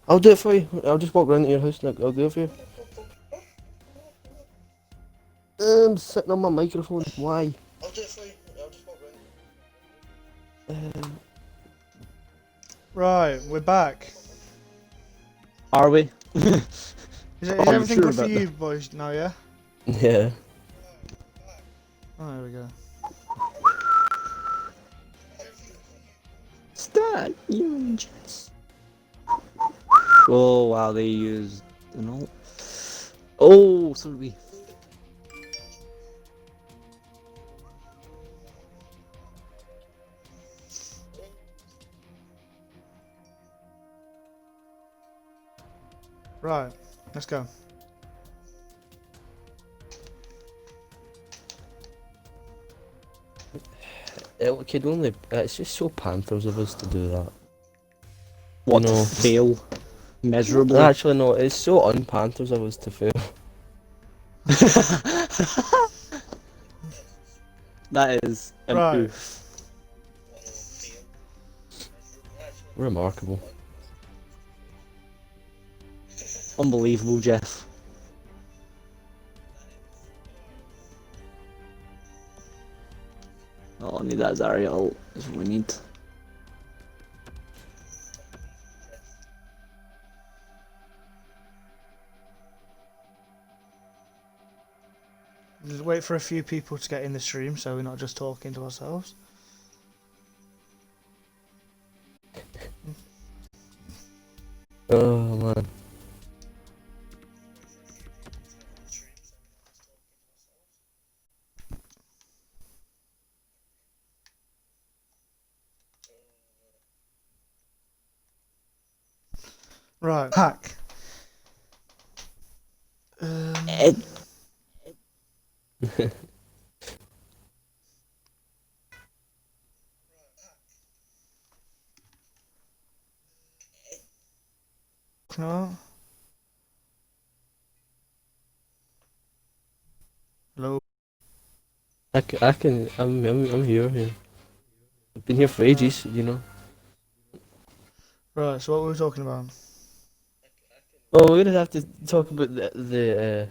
I'll do it for you. I'll just walk round to your house and I'll do it for you. I'm sitting on my microphone. Why? I'll do it for you. I'll just walk round. Right, we're back. Are we? Is I'm everything sure good for about you boys now, yeah? Yeah. Oh, there we go. Start engines. Oh wow, they used an ult. Oh, so did we. Right, let's go. It could only. It's just so Panthers of us to do that. What, know. to fail miserably? Actually, no. It's so un-Panthers of us to fail. That is an Right. oof. Remarkable. Unbelievable, Jeff. Oh, I need that Zarya ult, is what we need. Just wait for a few people to get in the stream so we're not just talking to ourselves. Oh man. Right, hack. No. Hello. I'm here. I've been here for ages, you know. Right, so what were we talking about? Oh, we're gonna have to talk about the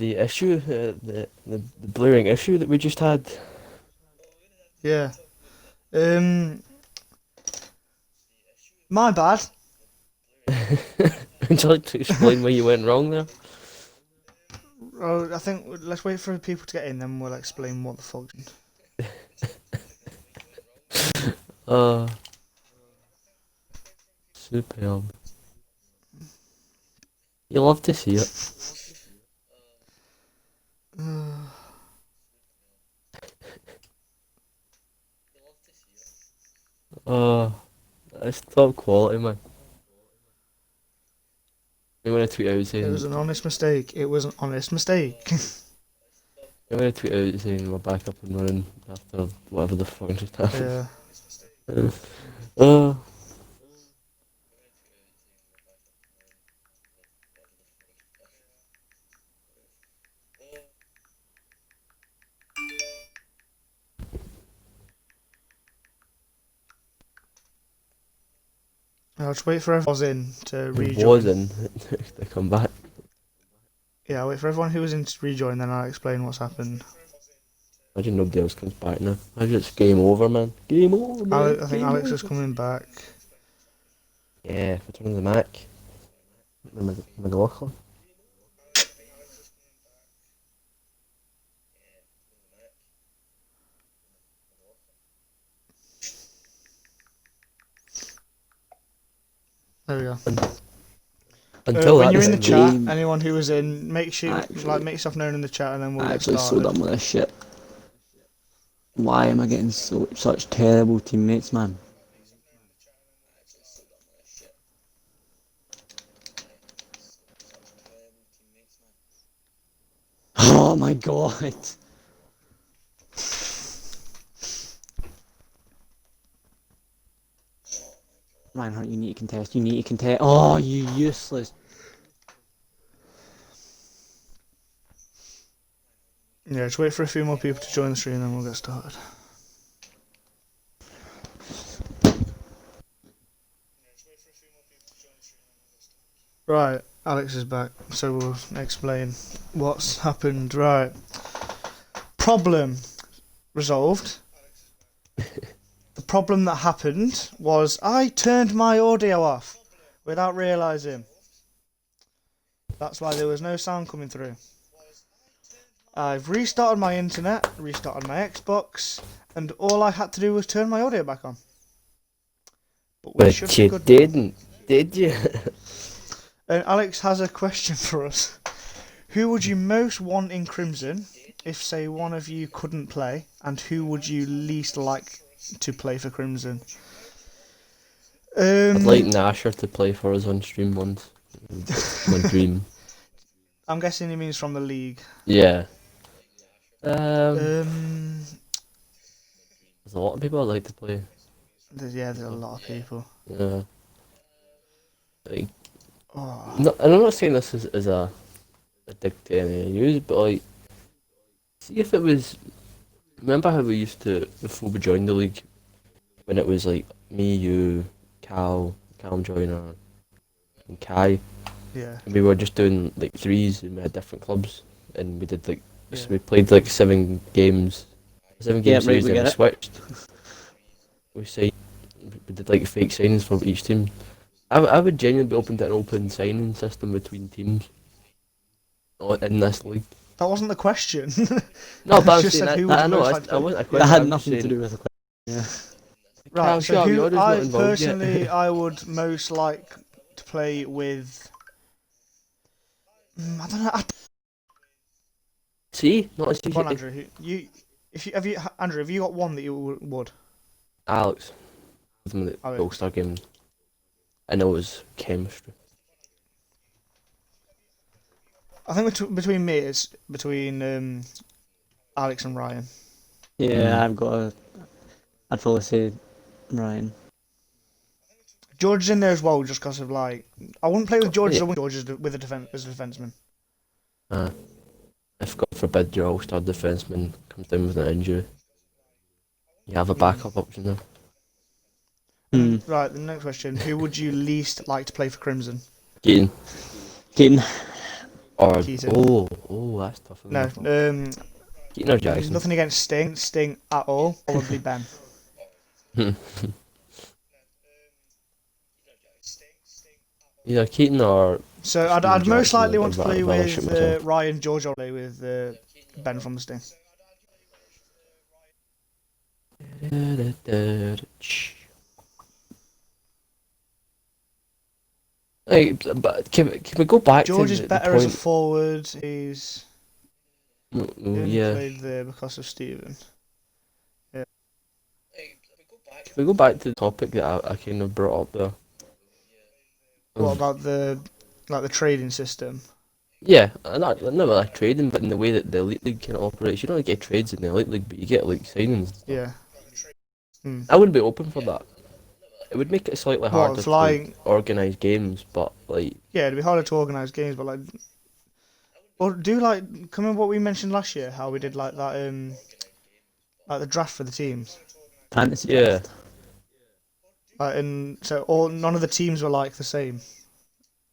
issue, the blaring issue that we just had. Yeah. My bad. Would you like to explain where you went wrong there? Oh, I think let's wait for people to get in, then we'll explain what the fuck. Uh, superb. You love to see it. It's top quality, man. I'm gonna tweet out saying. It was an honest mistake. It was an honest mistake. I'm gonna tweet out saying we're back up and running after whatever the fuck just happened. Yeah. I'll just wait for everyone who was in to rejoin. Was in to come back. Yeah, I'll wait for everyone who was in to rejoin, then I'll explain what's happened. Imagine nobody else comes back now. Imagine it's game over, man. Game over, man. I think Alex is coming back. Yeah, if I turn on the Mac. The McLaughlin. There we go. Until when that you're in the chat, game. anyone who was in, make Actually- make yourself known in the chat, and then we'll I'm get actually so started. done with this shit. Why am I getting such terrible teammates, man? Oh my god! Reinhardt, you need to contest. You need to contest. Oh, you useless. Yeah, just wait for a few more people to join the stream, then we'll get started. Right, Alex is back, so we'll explain what's happened. Right. Problem resolved. The problem that happened was I turned my audio off without realising. That's why there was no sound coming through. I've restarted my internet, restarted my Xbox, and all I had to do was turn my audio back on. But should But be you good now. didn't, did you? And Alex has a question for us. Who would you most want in Crimson if, say, one of you couldn't play? And who would you least like to play for Crimson? I'd like Nasher to play for us on stream once. My dream. I'm guessing he means from the league. Yeah. There's There's a lot of people I'd like to play. there's a lot of people. Yeah. Like, Oh, no, and I'm not saying this as a dig to any of you, but like, see if it was. Remember how we used to, before we joined the league, when it was like me, you, Callum Joyner, and Kai, yeah. and we were just doing like threes, and we had different clubs, and we did like, Yeah. so we played like 7 games, Yeah, right, series, we and get we it. switched. We did like fake signings for each team. I would genuinely be open to an open signing system between teams in this league. That wasn't the question. No, but I I'm just saying said who I would you know most like to I play? wasn't a That question. had I'm nothing just to saying, do with the question. Yeah. Right, Cal, so shut up, who you're just I not involved yet. personally I would most like to play with. I don't know. See, not as Go on, easy. Andrew. Andrew, have you got one that you would? Alex, from the Alex. All-Star game. I know it was chemistry. I think between me it's between Alex and Ryan. Yeah, I'd probably say Ryan. George is in there as well, just because of like I wouldn't play with George. Yeah. I wouldn't George with as a defenseman. If God forbid your All-Star defenseman comes down with an injury, you have a backup option there. Hmm. Right, the next question: who would you least like to play for Crimson? Keaton. Keaton. Or Keaton. oh, that's tough. No, Keaton or there's Jackson. nothing against Sting at all. Probably Ben. Either Keaton or. So I'd Steven most Jackson, likely I'd want to rather play shoot with myself. Ryan. George, I'll play with Ben from the Sting. Hey, but can we go back George to is the better point? as a forward. He's only Yeah. played there because of Steven. Can we go back to the topic that I kind of brought up there? What about the trading system? Yeah, not like trading, but in the way that the Elite League kind of operates. You don't get trades in the Elite League, but you get like signings. And stuff. Yeah. I wouldn't be open for that. It would make it slightly harder What, to flying? organise games, but like Yeah, it'd be harder to organise games, but like, or do like, remember what we mentioned last year? How we did like that, like the draft for the teams. Fantasy yeah, draft. And so none of the teams were like the same,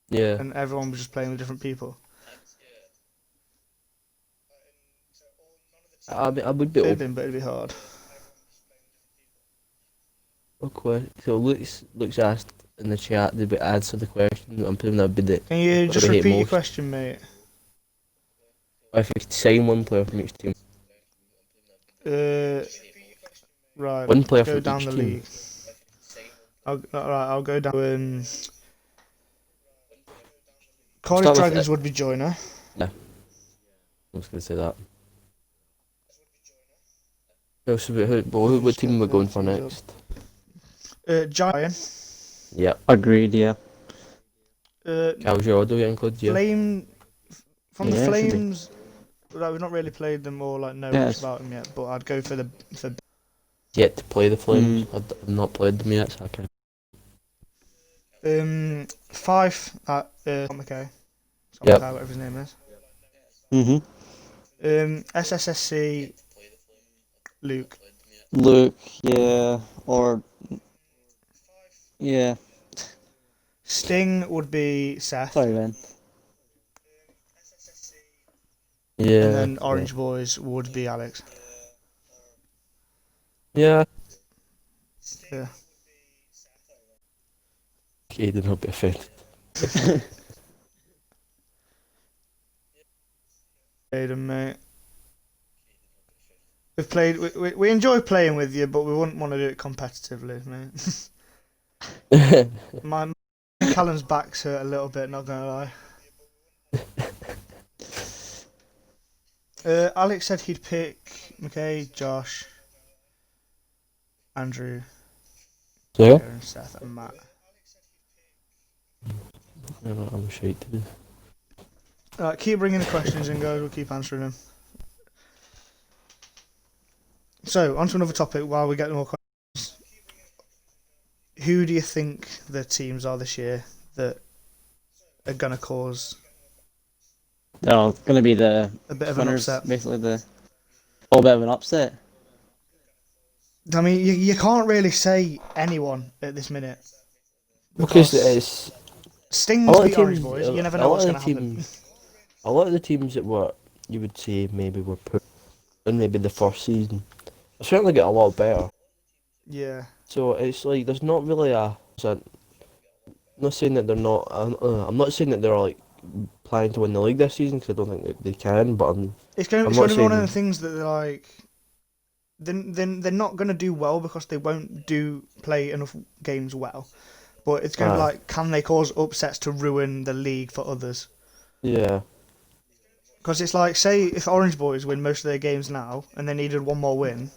yeah. and everyone was just playing with different people. I mean, I would be It'd open. been, but it'd be hard. Okay, so Luke's asked in the chat, did we answer the question? I'm presuming that'd be the. Can you what just do we hate repeat your most? question, mate? If we could sign one player from each team. Right. One player let's go from down each the team. league. I'll go down. Cardiff Start with Dragons would be joiner. I was going to say that. No, so what team are we going for next? Giant. Yeah. Agreed, yeah. How's your order include? Yeah. Flame. From the Yeah, it should be. Flames. Like, we've not really played them or like know Yes. much about them yet, but I'd go for Yet to play the Flames. I've not played them yet, so I can't. Fife at Scott McKay. Scott Yep. McKay, whatever his name is. SSSC Luke. Luke, yeah. Or. Yeah. Sting would be Seth. Sorry, man. Yeah. And then Orange Boys would be Alex. Yeah. Yeah. Caden will be offended. Aiden, mate. We've played. We enjoy playing with you, but we wouldn't want to do it competitively, mate. my Callum's back's hurt a little bit. Not gonna lie. Alex said he'd pick McKay, Josh, Andrew, So, Aaron, Seth, and Matt. I'm shite to do. Alright, keep bringing the questions in, guys. We'll keep answering them. So, on to another topic while we get more questions. Who do you think the teams are this year that are going to cause They're going to be the a bit of an winners, upset? basically a bit of an upset. I mean, you can't really say anyone at this minute. Because it's Sting's a lot of beat Orange teams- Boys. You never a know lot what's of going to the happen. teams- a lot of the teams that were, you would say, maybe were put in maybe the first season, are certainly getting a lot better. Yeah. So it's like there's not really a. I'm not saying that they're not. I'm not saying that they're like planning to win the league this season because I don't think that they can. But It's going I'm to not be one of saying- the things that they're like. They're not going to do well because they won't play enough games well. But it's going to be like, can they cause upsets to ruin the league for others? yeah, Because it's like, say, if Orange Boys win most of their games now and they needed one more win,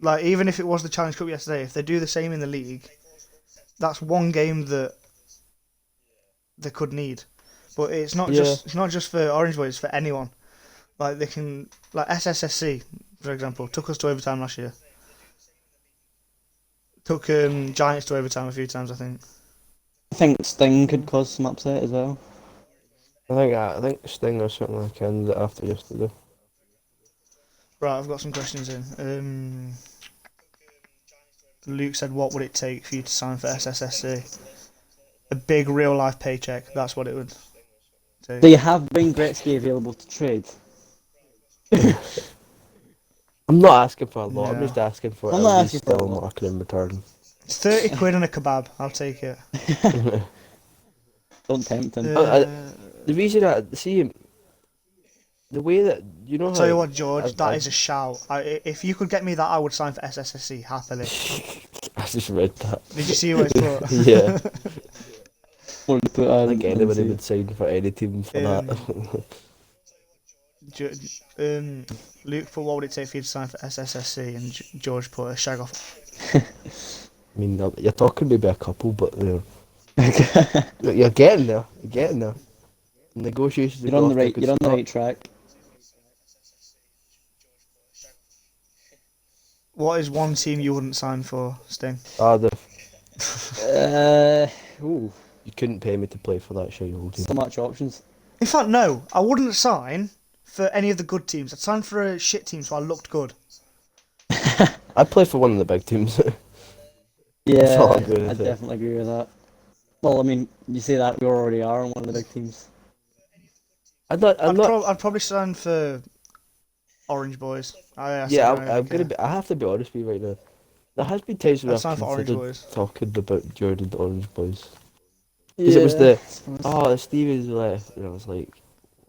like, even if it was the Challenge Cup yesterday, if they do the same in the league, that's one game that they could need. But it's not just for Orange Boys, it's for anyone. Like, they can, like SSSC, for example, took us to overtime last year. Took Giants to overtime a few times, I think. I think Sting could cause some upset as well. I think Sting are certainly a candidate after yesterday. Right, I've got some questions in. Luke said, what would it take for you to sign for SSSC? A big real-life paycheck, that's what it would take. Do you have Wayne Gretzky available to trade? I'm not asking for a lot. I'm Yeah. just asking for I'm at not least asking for a still lot. marking in return. It's 30 quid and a kebab, I'll take it. Don't tempt him. The reason I see the way that you know how Tell you what, George, that I- is a shout. If you could get me that, I would sign for SSSC happily. I just read that. Did you see what it's put? Yeah, Or to put, I think anybody would sign for any team for Um, that. Luke put, what would it take for you to sign for SSSC? And George put a shag off. I mean, you're talking maybe a couple, but you're getting there. You're getting there. Negotiations. You're on the right. You're on the right track. What is one team you wouldn't sign for, Sting? Ooh, You couldn't pay me to play for that shit old team. so much options. In fact, no, I wouldn't sign for any of the good teams. I'd sign for a shit team so I looked good. I'd play for one of the big teams. Yeah, all I'm gonna I say. definitely agree with that. Well, I mean, you say that we already are on one of the big teams. I'm not. I'd probably sign for Orange Boys. I have to be honest with you right now. There has been times when I'd I've sign for Orange considered Boys. talking about Jordan the Orange Boys. Because it was the Stevens left, and I was like,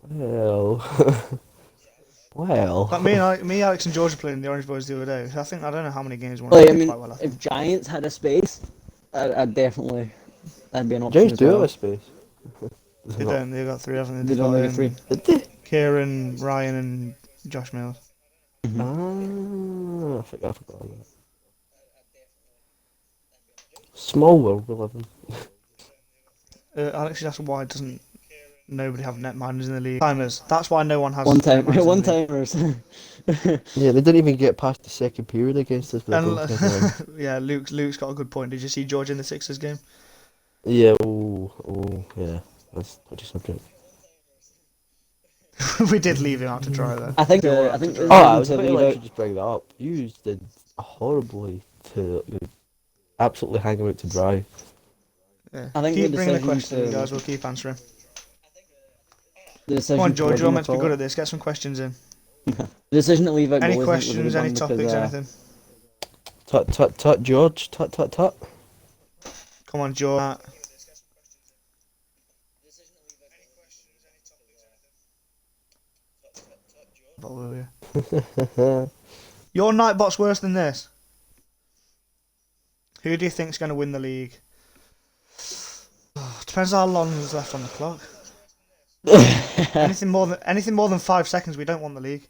well, well. Like me, Alex, and George are playing the Orange Boys the other day. I don't know how many games we won. Like, I mean, Quite well, I think. if Giants had a space, that'd be an option Giants as do have well. a space. They don't. They've got 3, haven't they? They've only got 3. Did they? Kieran, Ryan, and Josh Mills. I forgot that. Small world we live in. Alex is asking why doesn't nobody have netminders in the league? Timers. That's why no one has. One time, netminders in one the league. timers. Yeah, they didn't even get past the second period against us. Yeah, Luke's got a good point. Did you see George in the Sixers game? Yeah, yeah. That's touchy subject. We did leave him out to dry though. I think. We were I think. out to Oh, dry. I was to about to leave let out- you just bring that up. You did horribly to absolutely hang him out to dry. Yeah. I think Keep the bringing the decision questions, to- guys. We'll keep answering. The decision Come on, to George. leave You're him meant to be at good all- at this. Get some questions in. The decision to leave it Any go was a good questions? Any one topics? because, Anything? Tut tut tut, George. Tut tut tut. Come on, George. But will you? Your Nightbot's worse than this. Who do you think's going to win the league? Depends how long is left on the clock. anything more than 5 seconds, we don't want the league.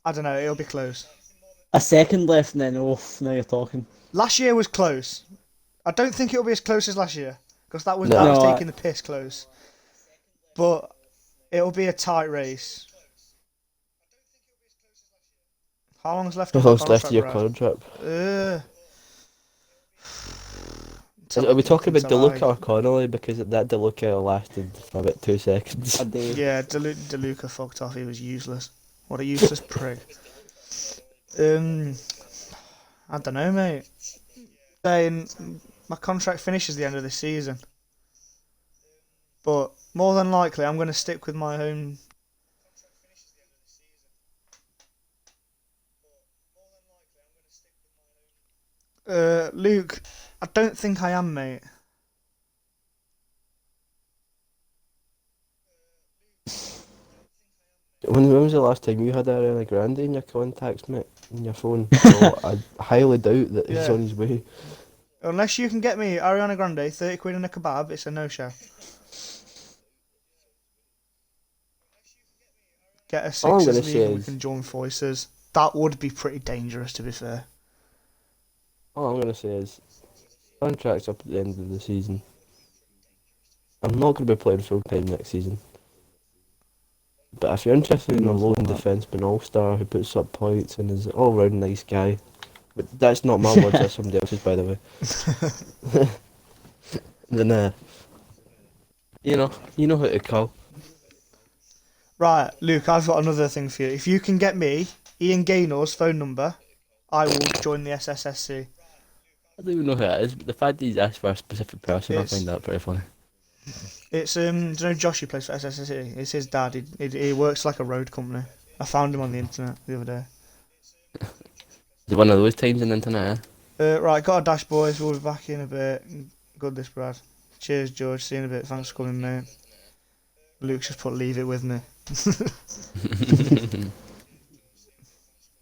I don't know. It'll be close. A second left and then, now you're talking. Last year was close. I don't think it'll be as close as last year because that was No. taking the piss close. But it'll be a tight race. How long's left on the What's left of your contract, contract? Brad? Are we talking about Until DeLuca or Connolly? Because that DeLuca lasted for about 2 seconds. A day. Yeah, DeLuca fucked off. He was useless. What a useless prick. I don't know, mate. Saying my contract finishes the end of this season, but more than likely I'm going to stick with my home. Luke, I don't think I am, mate. When was the last time you had Ariana Grande in your contacts, mate? In your phone? So I highly doubt that he's Yeah. on his way. Unless you can get me Ariana Grande, 30 quid and a kebab, it's a no-show. Get a All I'm Sixers gonna league say and we is- can join forces. That would be pretty dangerous, to be fair. All I'm going to say is, contract's up at the end of the season. I'm not going to be playing full time next season. But if you're interested in a lone defenseman all-star who puts up points and is an all-round nice guy, but that's not my words, that's somebody else's, by the way. Then, you know who to call. Right, Luke, I've got another thing for you. If you can get me Ian Gaynor's phone number, I will join the SSSC. I don't even know who it is, but the fact that he's asked for a specific person, I It's- find that pretty funny. It's do you know Josh who plays for SSSC? It's his dad. He works like a road company. I found him on the internet the other day. Is it one of those times on the internet, Right, got a dash, boys. We'll be back in a bit. Good this, Brad. Cheers, George. See you in a bit. Thanks for coming, mate. Luke's just put leave it with me.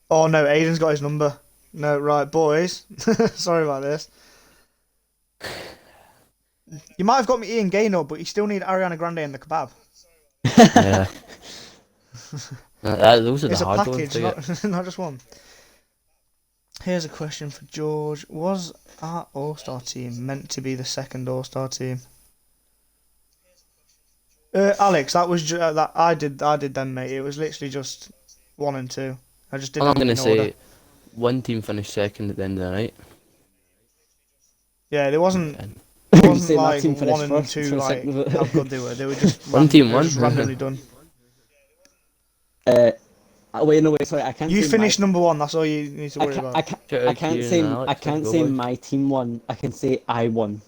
Oh no, Aiden's got his number. No, right, boys. Sorry about this. You might have got me Ian Gaynor, but you still need Ariana Grande and the kebab. Yeah. Those are the It's a hard ones package, to get. not just one. Here's a question for George. Was our All-Star team meant to be the second All-Star team? Alex, that was that I did them, mate. It was literally just 1 and 2. I just didn't. I'm have going them to in say order. one team finished second at the end of the night. Yeah, there wasn't. And It You wasn't say my like team finished 1 and first 2, for a like second of it. how good they were. They were just One team they were won. just randomly done. Wait, no, wait, sorry, I can't You say finished my, number 1. That's all you need to I worry can't, about. I can't, Shout I out can't Kieran say, and Alex, I can't go say boys. my team won. I can say I won.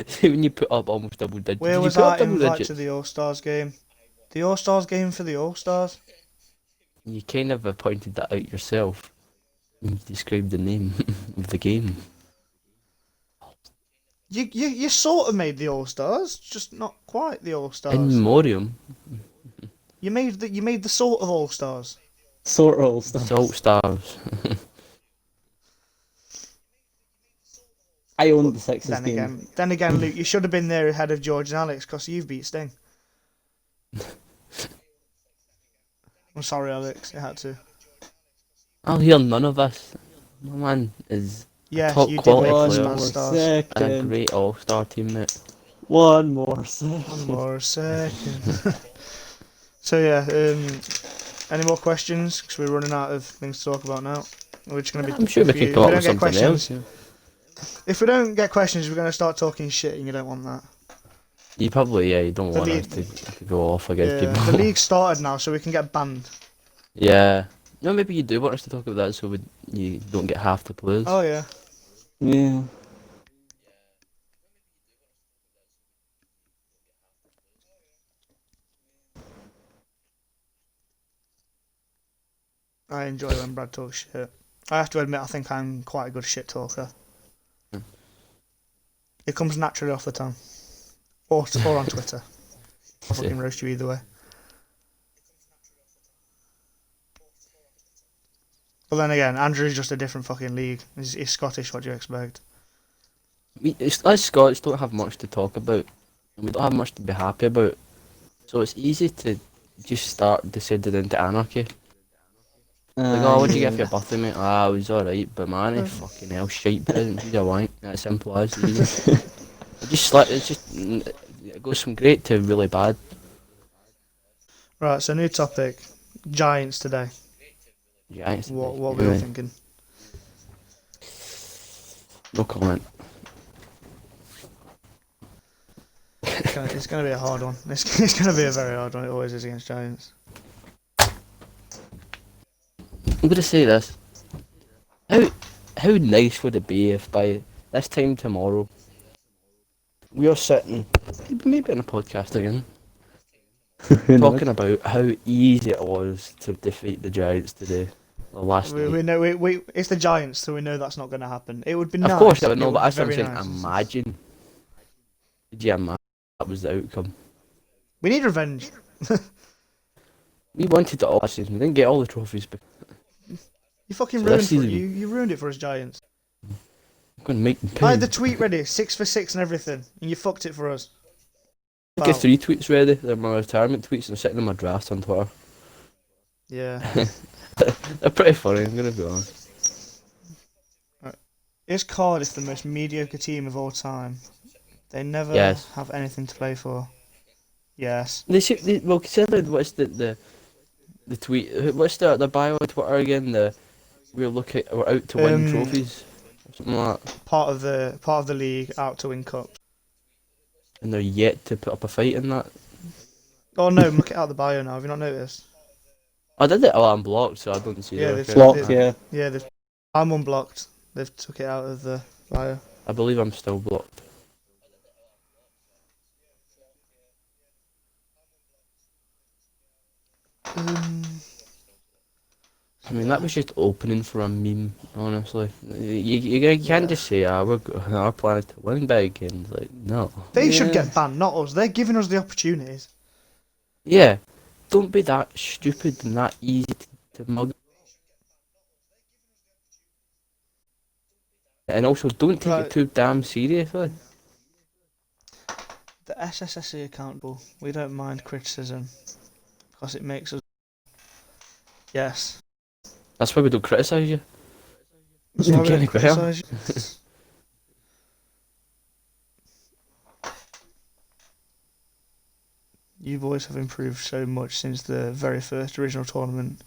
See when you put up almost double digits. Where Did you was put up that double invite digits? to the All-Stars game? The All-Stars game for the All-Stars? You kind of pointed that out yourself. You described the name of the game. You sort of made the All-Stars, just not quite the All-Stars. In memoriam, You made the sort of All-Stars. Sort of all stuff. Salt Stars. I owned the Sixers game. Then again, Luke, you should have been there ahead of George and Alex because you've beat Sting. I'm sorry, Alex. You had to. I'll hear none of us. My man is Yes, top you did quality make One us player. more man stars. a second. great all-star teammate. One more second. One more second. So yeah, any more questions? Because we're running out of things to talk about now. We're just gonna be. I'm sure we if could you- come if up we with don't get something questions- else. If we don't get questions, we're gonna start talking shit, and you don't want that. You probably, you don't The want us league- to go off against Yeah, people. the league started now, so we can get banned. Yeah, No, maybe you do want us to talk about that, so you don't get half the players. Oh yeah. Yeah. I enjoy when Brad talks shit. I have to admit, I think I'm quite a good shit talker. It comes naturally off the tongue. Or on Twitter. I'll fucking roast you either way. But then again, Andrew's just a different fucking league. He's Scottish, what do you expect? Us Scots don't have much to talk about, and we don't have much to be happy about. So it's easy to just start descending into anarchy. Like, oh, what'd you get for your birthday, mate? Ah, it was alright, but man, fucking hell, shite present, he's a wank. That's simple as easy. It goes from great to really bad. Right, so new topic. Giants today. Giants. What were you thinking? No comment. It's going to be a hard one. It's going to be a very hard one. It always is against Giants. I'm going to say this. How nice would it be if by this time tomorrow we are sitting, maybe in a podcast again, talking about how easy it was to defeat the Giants today. We know it's the Giants, so we know that's not going to happen. It would be nice. Of course, I would know, but that's what I'm very saying. nice. Imagine. Did you imagine that was the outcome? We need revenge. We wanted it all last season. We didn't get all the trophies. But You fucking So ruined this it. season- You ruined it for us Giants. I'm going to make them I had pay. the tweet ready, 6 for 6 and everything, and you fucked it for us. I've got 3 tweets ready. They're my retirement tweets and sitting in my drafts on Twitter. Yeah. They're pretty funny, I'm going to be honest. Is Cardiff the most mediocre team of all time? They never Yes. have anything to play for. Yes. Well, consider what's the tweet. What's the bio on Twitter again? We're out to win trophies, or something like that. Part of the league out to win cups. And they're yet to put up a fight in that. Oh no, look it out the bio now. Have you not noticed? I did it. Oh, I'm blocked, so I don't see Yeah, the they've Blocked, yeah. Yeah, I'm unblocked. They've took it out of the bio. I believe I'm still blocked. I mean, that was just opening for a meme, honestly. You can't just say, our plan is to win big, and like, no. They should get banned, not us. They're giving us the opportunities. Yeah, don't be that stupid and that easy to mug. And also, don't take it too damn seriously. The SSSC accountable. We don't mind criticism because it makes us. Yes. That's why we don't criticise you. That's why we Get don't any better. criticise you. You boys have improved so much since the very first original tournament.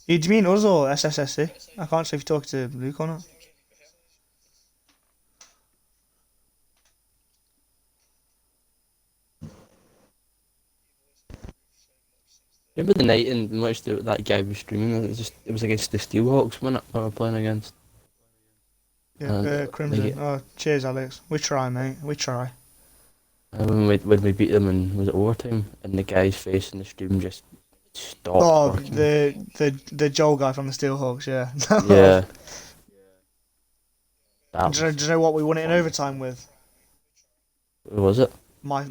Do you mean us or SSSC? I can't say if you're talking to Luke or not. Remember the night in which that guy was streaming? It was against the Steelhawks, wasn't it? We were playing against. Yeah, Crimson. Oh, cheers, Alex. We try, mate. We try. When we beat them in, was it overtime? And the guy's face in the stream just stopped Oh, working. the Joel guy from the Steelhawks, yeah. Yeah. Do you know what we won it in overtime with? Who was it? My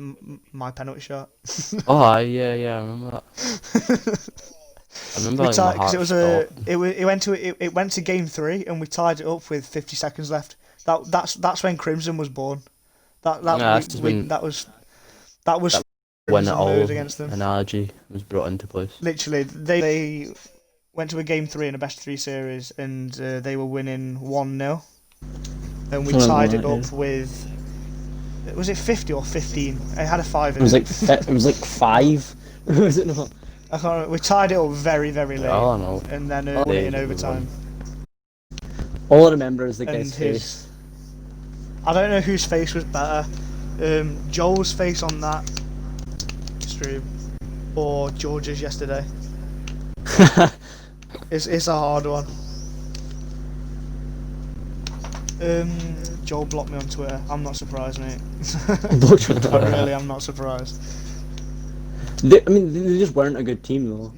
penalty shot. Oh, yeah, I remember that. I remember like, my heart stopped. It went to game 3 and we tied it up with 50 seconds left. That's when Crimson was born. That was When it Crimson all mode against them. analogy was brought into place. Literally, they went to a game 3 in a best of 3 series and they were winning 1-0. And we tied it up with. Was it 50 or 15? It had a 5 in it. It was like 5. Was it not? I can't remember. We tied it up very, very late. Oh, no. And then won it in overtime. All I remember is the And guy's face. I don't know whose face was better. Joel's face on that stream or George's yesterday. It's a hard one. Joel blocked me on Twitter. I'm not surprised, mate. Really, I'm not surprised. They just weren't a good team though.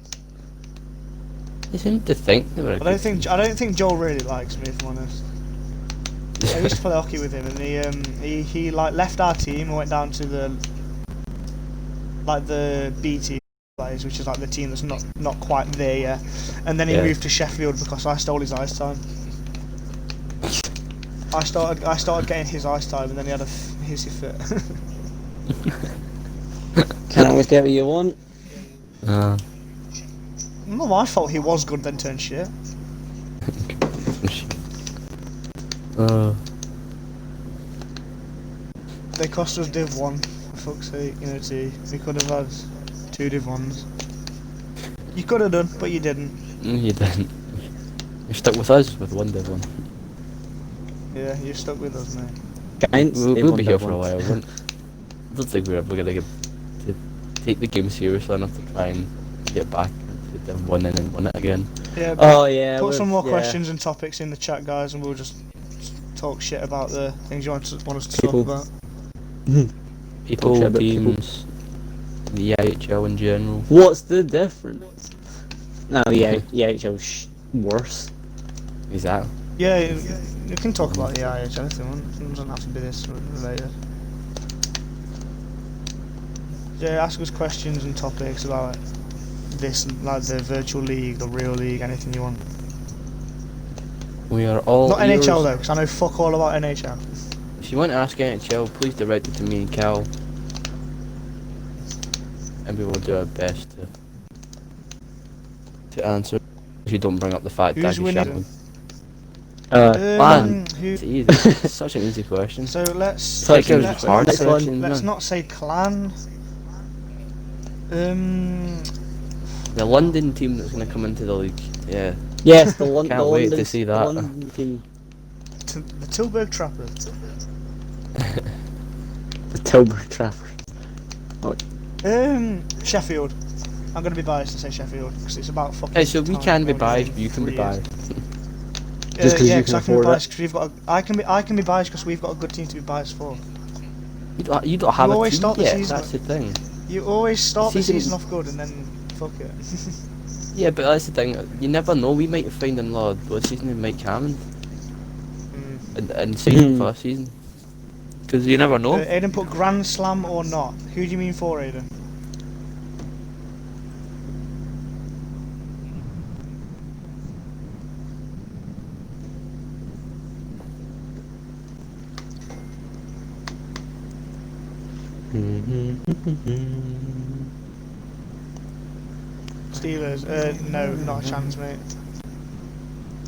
They seem to think they were. I don't think Joel really likes me, if I'm honest. I used to play hockey with him, and he like left our team and went down to the B team, which is like the team that's not quite there yet. And then he moved to Sheffield because I stole his ice time. I started getting his ice time, and then he had a hissy fit. Can't always get what you want. Not my fault. He was good, then turned shit. They cost us Div 1, for fuck's sake, T. We could have had 2 Div 1s. You could have done, but you didn't. You didn't. You're stuck with us with 1 Div 1. Yeah, you're stuck with us, mate. Giants, We'll be here for a while. I don't think we're ever going to get to take the game seriously enough to try and get back to Div 1 and then win it again. Yeah, put some more questions and topics in the chat, guys, and we'll just talk shit about the things you want us to talk about. People, teams, the IHL in general. What's the difference? No, EIHL's worse. Exactly. Yeah, you can talk about the IHL if you want. It doesn't have to be this related. Yeah, ask us questions and topics about this, like the virtual league, the real league, anything you want. We are all not ears. NHL though, because I know fuck all about NHL. If you want to ask NHL, please direct it to me and Cal, and we will do our best to answer. If you don't bring up the fact that you shouting. It's easy. It's such an easy question. So let's not say clan. The London team that's going to come into the league. Yeah. Yes, the one. Can't wait to see that. The Tilburg Trappers. The Tilburg Trappers. Sheffield. I'm going to be biased and say Sheffield because it's about fucking. Hey, so we can be biased, but you can be biased. Just because you can afford it. I can be biased because we've got a good team to be biased for. You don't have a always team start the yet. season. That's the thing. You always start the season off good and then fuck it. Yeah, but that's the thing. You never know. We might find another good season in Mike Hammond. And season for a season. Because you never know. Aiden put Grand Slam or not. Who do you mean for, Aiden? Steelers? No, not a chance, mate.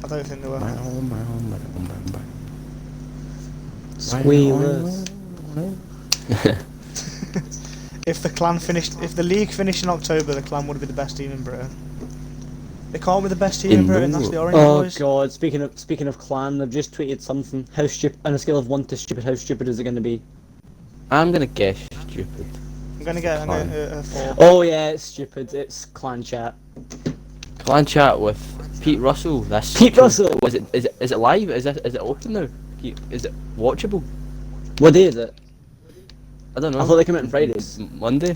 I don't think they were. Squealers. If the league finished in October, the Clan would be the best team in Britain. They can't be the best team in Britain. That's the Orange Boys. Oh god! Speaking of Clan, they've just tweeted something. How stupid? On a scale of 1 to stupid, how stupid is it going to be? I'm gonna guess stupid. I'm gonna get a 4. Oh yeah, it's stupid. It's Clan chat. Clan chat with Pete Russell. That's Pete Russell. Is it live? Is it open now? Is it watchable? What day is it? I don't know. I thought they come out on Fridays. Monday.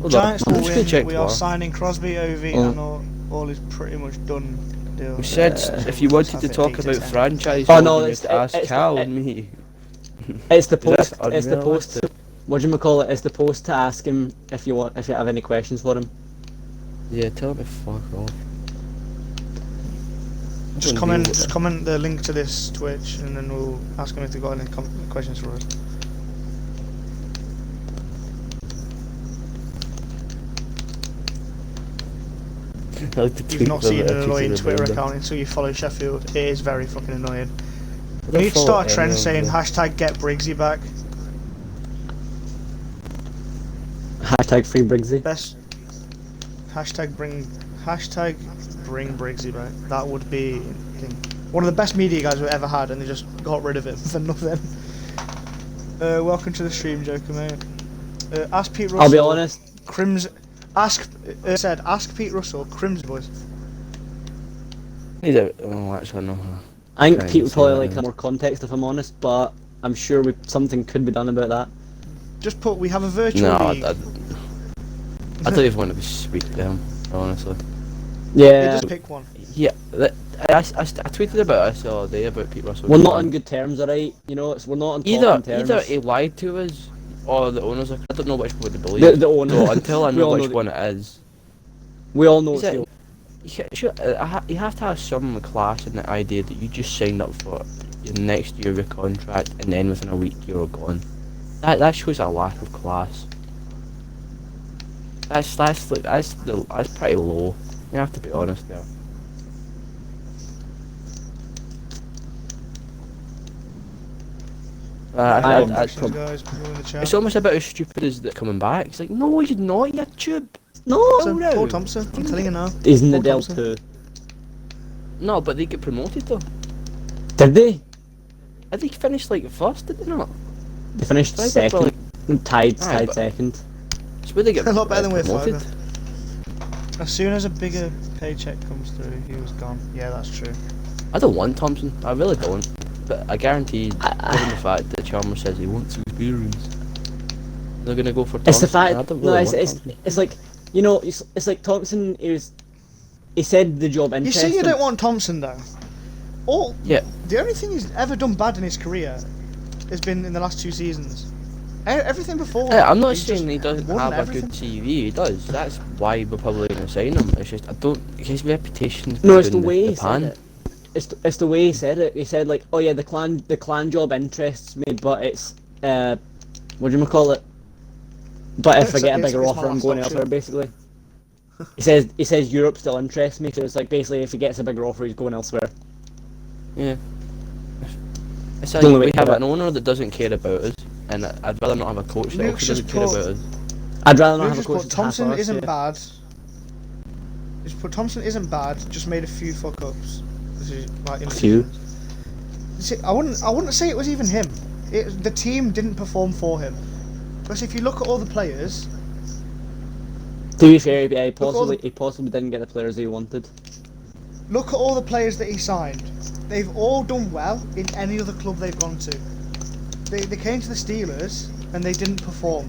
Giants will win. check We are signing Crosby, OV, and all is pretty much done. Deal. We said if you wanted to talk about franchise, it's ask Cal and me. It's the post. That's It's the unreal, post. What do you call it? It's the post to ask him if you have any questions for him. Yeah, tell him to fuck off. Just comment the link to this Twitch, and then we'll ask him if they've got any questions for us. You've not seen an annoying Twitter account until you follow Sheffield. It is very fucking annoying. We need to start a trend saying hashtag get Briggsy back. Hashtag free Briggsy. Best hashtag bring Briggsy back. That would be one of the best media guys we've ever had, and they just got rid of it for nothing. Welcome to the stream, Joker, mate. Ask Pete Russell. I'll be honest. Ask Pete Russell, Crimson boys. Actually, no. I think Try and people say probably that like now. more context, if I'm honest, but I'm sure something could be done about that. Just put, we have a virtual No, league. I don't even want to speak to him, honestly. Yeah, Just pick one. Yeah, I tweeted about this the other day about Pete Russell. we're not on good terms, alright? You know, we're not on talking terms. Either he lied to us, or the owners. I don't know which one to believe. The owner. So until I We know all which know one it is, we all know Is it's it- you have to have some class in the idea that you just signed up for your next year of your contract, and then within a week you're gone. That shows a lack of class. That's pretty low. You have to be honest there. I- Questions, guys, people in the chat. It's almost about as stupid as the coming back. It's like, no, you're not, you tube. No, Paul Thompson, I'm telling you now. he's in the Paul Del Thompson. 2. No, but they get promoted though. Did they? I think finished like first, did they not? They finished Right, but second. Tied Aye, but- second. It's where they get A lot better than we're promoted. five. As soon as a bigger paycheck comes through, he was gone. Yeah, that's true. I don't want Thompson. I really don't. But I guarantee, given the fact that Chalmers says he wants experience, they're gonna go for Thompson. It's the fact. I don't No, really it's, want it's Thompson. it's like, you know, it's like Thompson. He said the job You interested say you him. don't want Thompson though. All Yeah. the only thing he's ever done bad in his career has been in the last 2 seasons. Everything before. Yeah, I'm not he's saying just he doesn't won have a everything. good CV. He does. That's why we're probably gonna sign him. It's just I don't. His reputation's No, it's the in way the he said pan. it. It's the way he said it. He said like, oh yeah, the clan job interests me, but it's what do you call it? But if I It's- get a it's- bigger it's offer, my I'm last going option. elsewhere. Basically, he says Europe still interests me, so it's like basically if he gets a bigger offer, he's going elsewhere. Yeah. It's The like only way we to have do an owner that doesn't care about us, and I'd rather not have a coach that Luke's also doesn't just care put- about us. I'd rather not Luke have a just coach put that's Thompson half-arsed, isn't yeah. bad. Just put Thompson isn't bad. Just made a few fuck ups. This is like A few? See, I wouldn't say it was even him. The team didn't perform for him. Because if you look at all the players, To be fair, yeah, he all the- possibly didn't get the players he wanted. look at all the players that he signed. They've all done well in any other club they've gone to. They came to the Steelers and they didn't perform.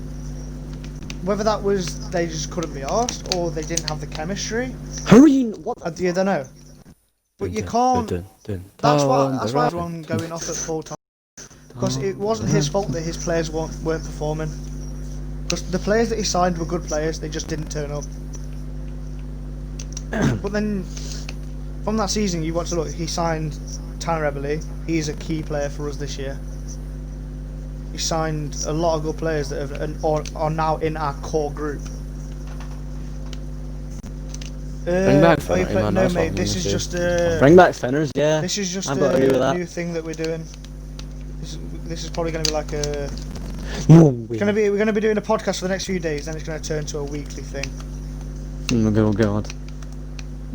Whether that was they just couldn't be arsed or they didn't have the chemistry, How are you? What? I don't know. But you Dun, can't. dun, dun, That's dun, why dun, that's dun, why dun. everyone going off at full time. Because it wasn't his fault that his players weren't performing. Because the players that he signed were good players, they just didn't turn up. But then, from that season, you want to look. He signed Tanner Eberle. He's a key player for us this year. He signed a lot of good players that are now in our core group. back oh, you Finnerty, put- man, no, that's what mate. I'm This gonna is say. just a. Bring back Finners, yeah. This is just I've got to agree with a that. new thing that we're doing. This is probably going to be like a. No way. We're going to be doing a podcast for the next few days. Then it's going to turn to a weekly thing. Oh god.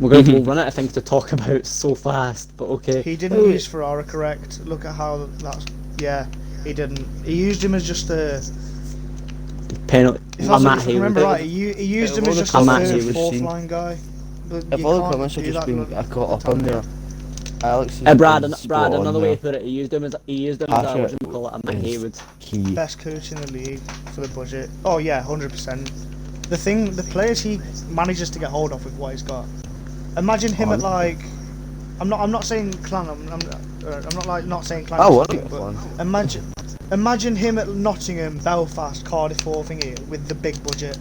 We'll run out of things to talk about so fast, but okay. He didn't use Ferrara correct. Look at how that's. Yeah, he didn't. He used him as just a. Penalty. If I Matt remember Hayward. right, he used It him as was just a a Matt third, Hayward fourth scene. line guy. But If you all the can't comments have do just that been look caught up all on the there, time. Alex is Brad, is spot on another way there. to put it, he used him as a, Asher what do you call it, a Matt is Hayward. Key. Best coach in the league for the budget. Oh yeah, 100%. The players he manages to get hold of with what he's got. Imagine him at like. I'm not saying Clan. I'm not like not saying Clan. I want but it, Clan. imagine him at Nottingham, Belfast, Cardiff, or thingy with the big budget.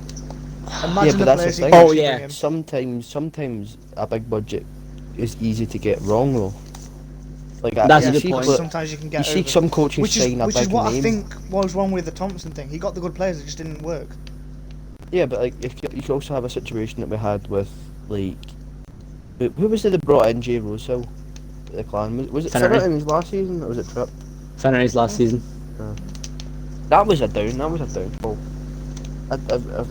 Yeah, Imagine but the that's players the he thing. can Oh, actually yeah. bring in. Sometimes a big budget is easy to get wrong though. Like That's you a good see point. cl- Sometimes you can You get see over. some coaches Which sign a is big what name. I think was wrong with the Thompson thing. He got the good players, it just didn't work. Yeah, but like if you could also have a situation that we had with like who was it that brought in Jay Rosehill? The Clan was it Finnerty. Finnerty in his last season or was it Tripp? Finnerty's last season. That was a downfall. I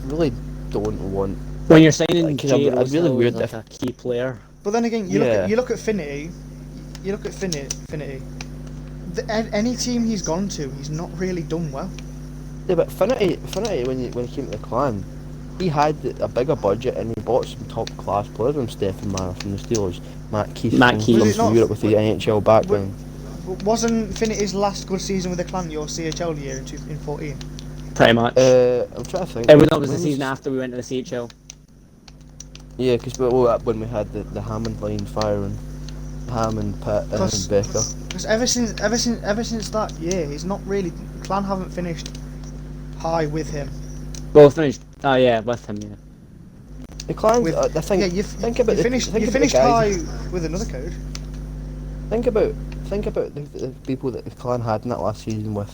really don't want. When you're signing Like, Jay I'm really Rosehill weird as like if- a key player. But then again, Yeah. you look at Finity. You look at Finity. Any team he's gone to, he's not really done well. Yeah, but Finnerty when he came to the Clan, he had a bigger budget and he bought some top class players from Stephen Mara from the Steelers. Matt Keith Matt Keith. comes Was it from not- Europe with the NHL background. Wasn't Finity's last good season with the Clan your CHL year in 14? Pretty much. I'm trying to think. It was the When season after we went to the CHL. Yeah, because when we had the Hammond line firing, Hammond, Pitt, and Plus- Becker. Because ever since that year, he's not really. Clan haven't finished high with him. Both finished. Oh yeah, with him. Yeah. The Clans, With- I think. Yeah, you finished the high guys. with another code. Think about the people that the Clan had in that last season with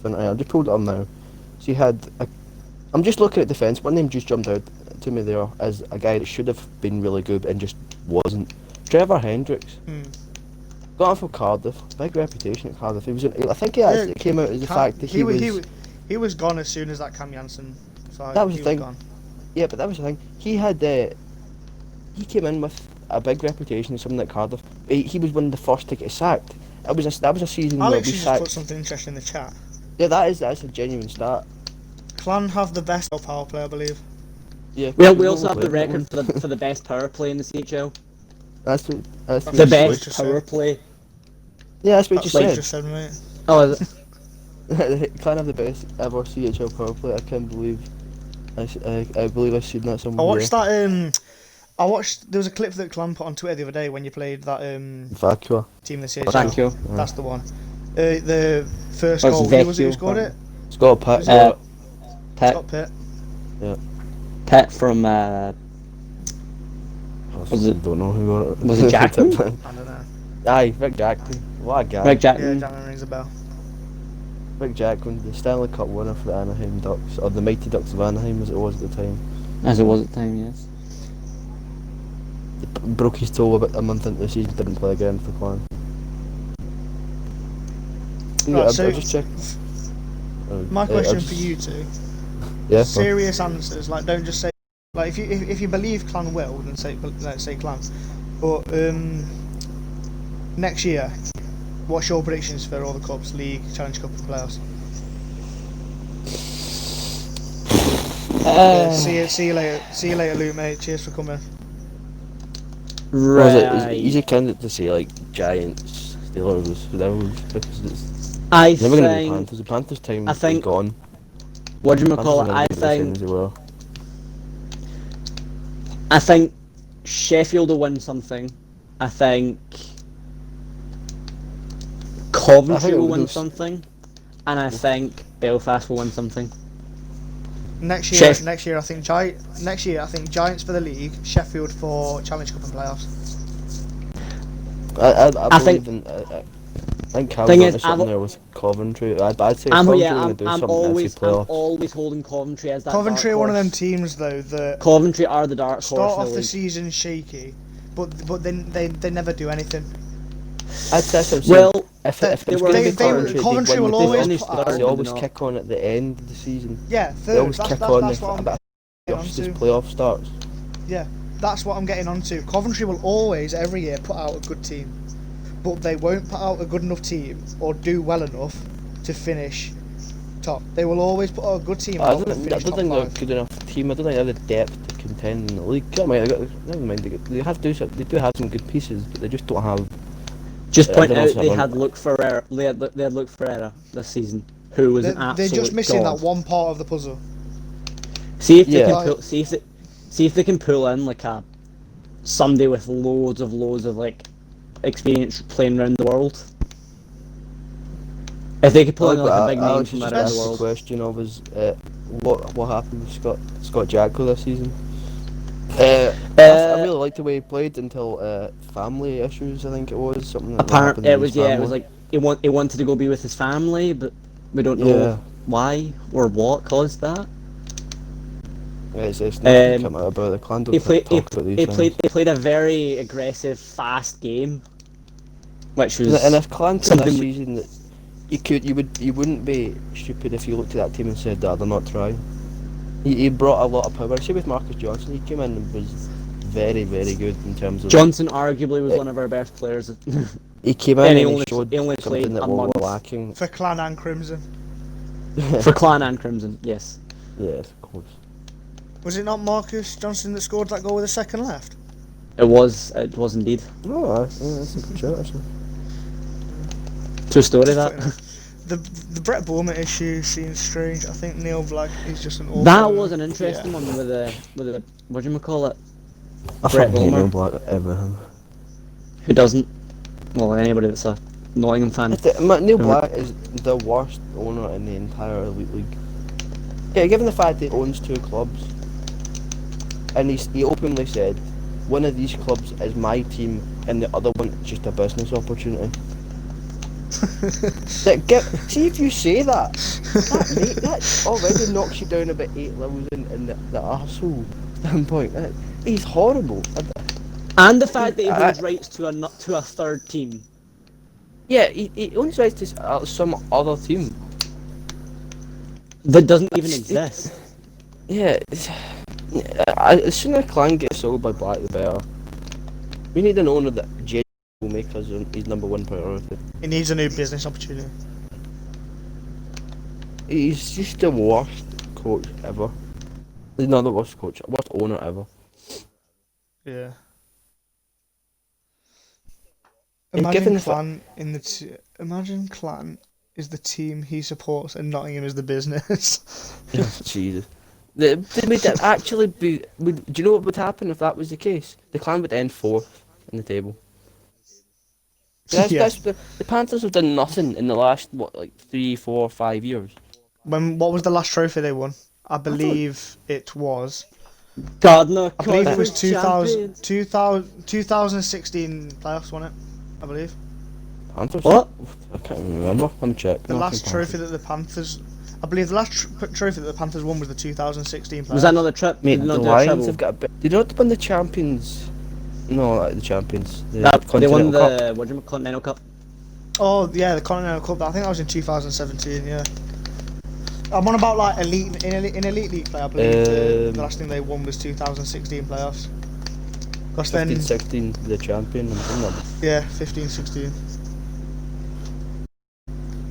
Finlay. I just pulled it up now. So you had I'm just looking at defence. One name just jumped out to me there as a guy that should have been really good and just wasn't. Trevor Hendricks. Got him from Cardiff. Big reputation at Cardiff. He was. I think he actually came out as the fact that he was gone as soon as that Cam Jansen. So That was he the thing. gone. Yeah, but that was the thing. He had. He came in with a big reputation as something at Cardiff. He was one of the first to get sacked. That was a season where Alex we just sacked. put something interesting in the chat. Yeah, that's a genuine start. Clan have the best power play, I believe. Yeah. We also have the record for the best power play in the CHL. That's The what best just power said. play. Yeah, that's what That's you what you said. just said, mate. Oh, is it? They can't have the best ever CHL power play. I can't believe. I believe I've seen that I somewhere. watched that. There was a clip that Clan put on Twitter the other day when you played that Vacua. team in the CHL. Thank you. That's the one. The first Oh, it's goal. Who was it who Vecchio. scored it? Scott Pitt. Pitt. Scott Pitt. Pitt from. Was it? Don't know who got it. Was it Jackman? I don't know. Aye, Rick Jackman. What a guy. Rick Yeah, Jackman. Jackman rings a bell. Rick Jackman, the Stanley Cup winner for the Anaheim Ducks, or the Mighty Ducks of Anaheim as it was at the time. As it was at the time, yes. Broke his toe about a month into the season, didn't play again for Clan. Right, I so just checked. My question for you two. Yeah. Serious answers. Like, don't just say. Like, if you believe Clan will, then say Clan. But next year, what's your predictions for all the cups, league, Challenge Cup, and playoffs? See you later, Luke, mate. Cheers for coming. Right. It's easy candidate to say like Giants, Steelers, Devils, because it's never going to be the Panthers. The Panthers' time is gone. What do you call it? I think Sheffield will win something. I think Coventry will win something, and I think Belfast will win something. Next year, I think Giants for the league, Sheffield for Challenge Cup and playoffs. I think Calvin's sitting there with Coventry. I'd say Coventry going to do something against the playoffs. I'm always holding Coventry as that. Coventry are dark one of them horse. teams though that Coventry are the dark horse. start off in the league. season shaky, but then they never do anything. I'd say Well, if they it's were- going to be they- Coventry, Coventry they will win the always playoffs, put but out- they always they're not. kick on at the end of the season. Yeah, They third. always That's kick on what I'm about getting just as onto. playoff starts. Yeah, that's what I'm getting onto. Coventry will always, every year, put out a good team, but they won't put out a good enough team or do well enough to finish top. They will always put out a good team. I but don't finish think top they're a five. good enough team. I don't think they have the depth to contend in the league. Never mind, they have to. They do have some good pieces, but they just don't have. Just point I don't know out if they I'm- had Luke Ferreira. They had Luke Ferreira this season, who was an They're absolute just missing god. that one part of the puzzle. See if they Yeah. can pull. See if they can pull in like somebody with loads of like experience playing around the world. If they could pull in like a big name from just around asked the the world. question of is what happened with Scott Jacko this season. I really liked the way he played until family issues. I think it was something. That happened Apparently, in his it was family. like he wanted to go be with his family, but we don't know why or what caused that. It's nothing come out about the Clan. Don't He played talk about these things. he played a very aggressive, fast game, which was And if Clan for something this season, that you wouldn't be stupid if you looked at that team and said that they're not trying. He brought a lot of power. See with Marcus Johnson, he came in and was very, very good in terms of. Johnson arguably was one of our best players. He came in And and he he showed only played something that a we were month. lacking. For Clan and Crimson. For Clan and Crimson, yes. Yes, of course. Was it not Marcus Johnson that scored that goal with a second left? It was indeed. Oh, that's a good shot, actually. True story, Just that. putting it. The Brett Bulmer issue seems strange. I think Neil Black is just an awful... That was an interesting one with the what do you call it? I Brett fucking hate Bulmer. Neil Black, everything. Who doesn't? Well, anybody that's a Nottingham fan. Neil Black is the worst owner in the entire Elite League. Yeah, given the fact that he owns 2 clubs, and he openly said, one of these clubs is my team, and the other one is just a business opportunity. See if you say that, that already knocks you down about 8 levels in the arsehole standpoint. He's horrible. And the fact that he owns rights to a third team. Yeah, he owns rights to some other team. That doesn't even exist. Yeah, as soon as Clan gets sold by Black, the better. We need an owner that genuinely will make us his number 1 priority. He needs a new business opportunity. He's just the worst coach ever. He's not the worst coach, worst owner ever. Yeah. Given Imagine the Clan imagine Clan is the team he supports and Nottingham is the business. Jesus. Would it actually be? Do you know what would happen if that was the case? The Clan would end 4th in the table. The Panthers have done nothing in the last 3, 4, 5 years. What was the last trophy they won? I believe it was. Gardner. I believe it was Conference 2016 playoffs, wasn't it? I believe. Panthers? What? I can't remember. Let me check. The last trophy that the Panthers... I believe the last trophy that the Panthers won was the 2016 playoffs. Was that not the trip? Mate, Did they the not do a Lions treble? have got a bit... Did they not win the champions? No, like the champions. The They won Continental Cup. the what do you call Continental Cup? Oh, yeah, the Continental Cup. I think that was in 2017, yeah. I'm on about, like, Elite League play, I believe. The last thing they won was 2016 playoffs. Because then... 15-16, the champion. Yeah, 15-16.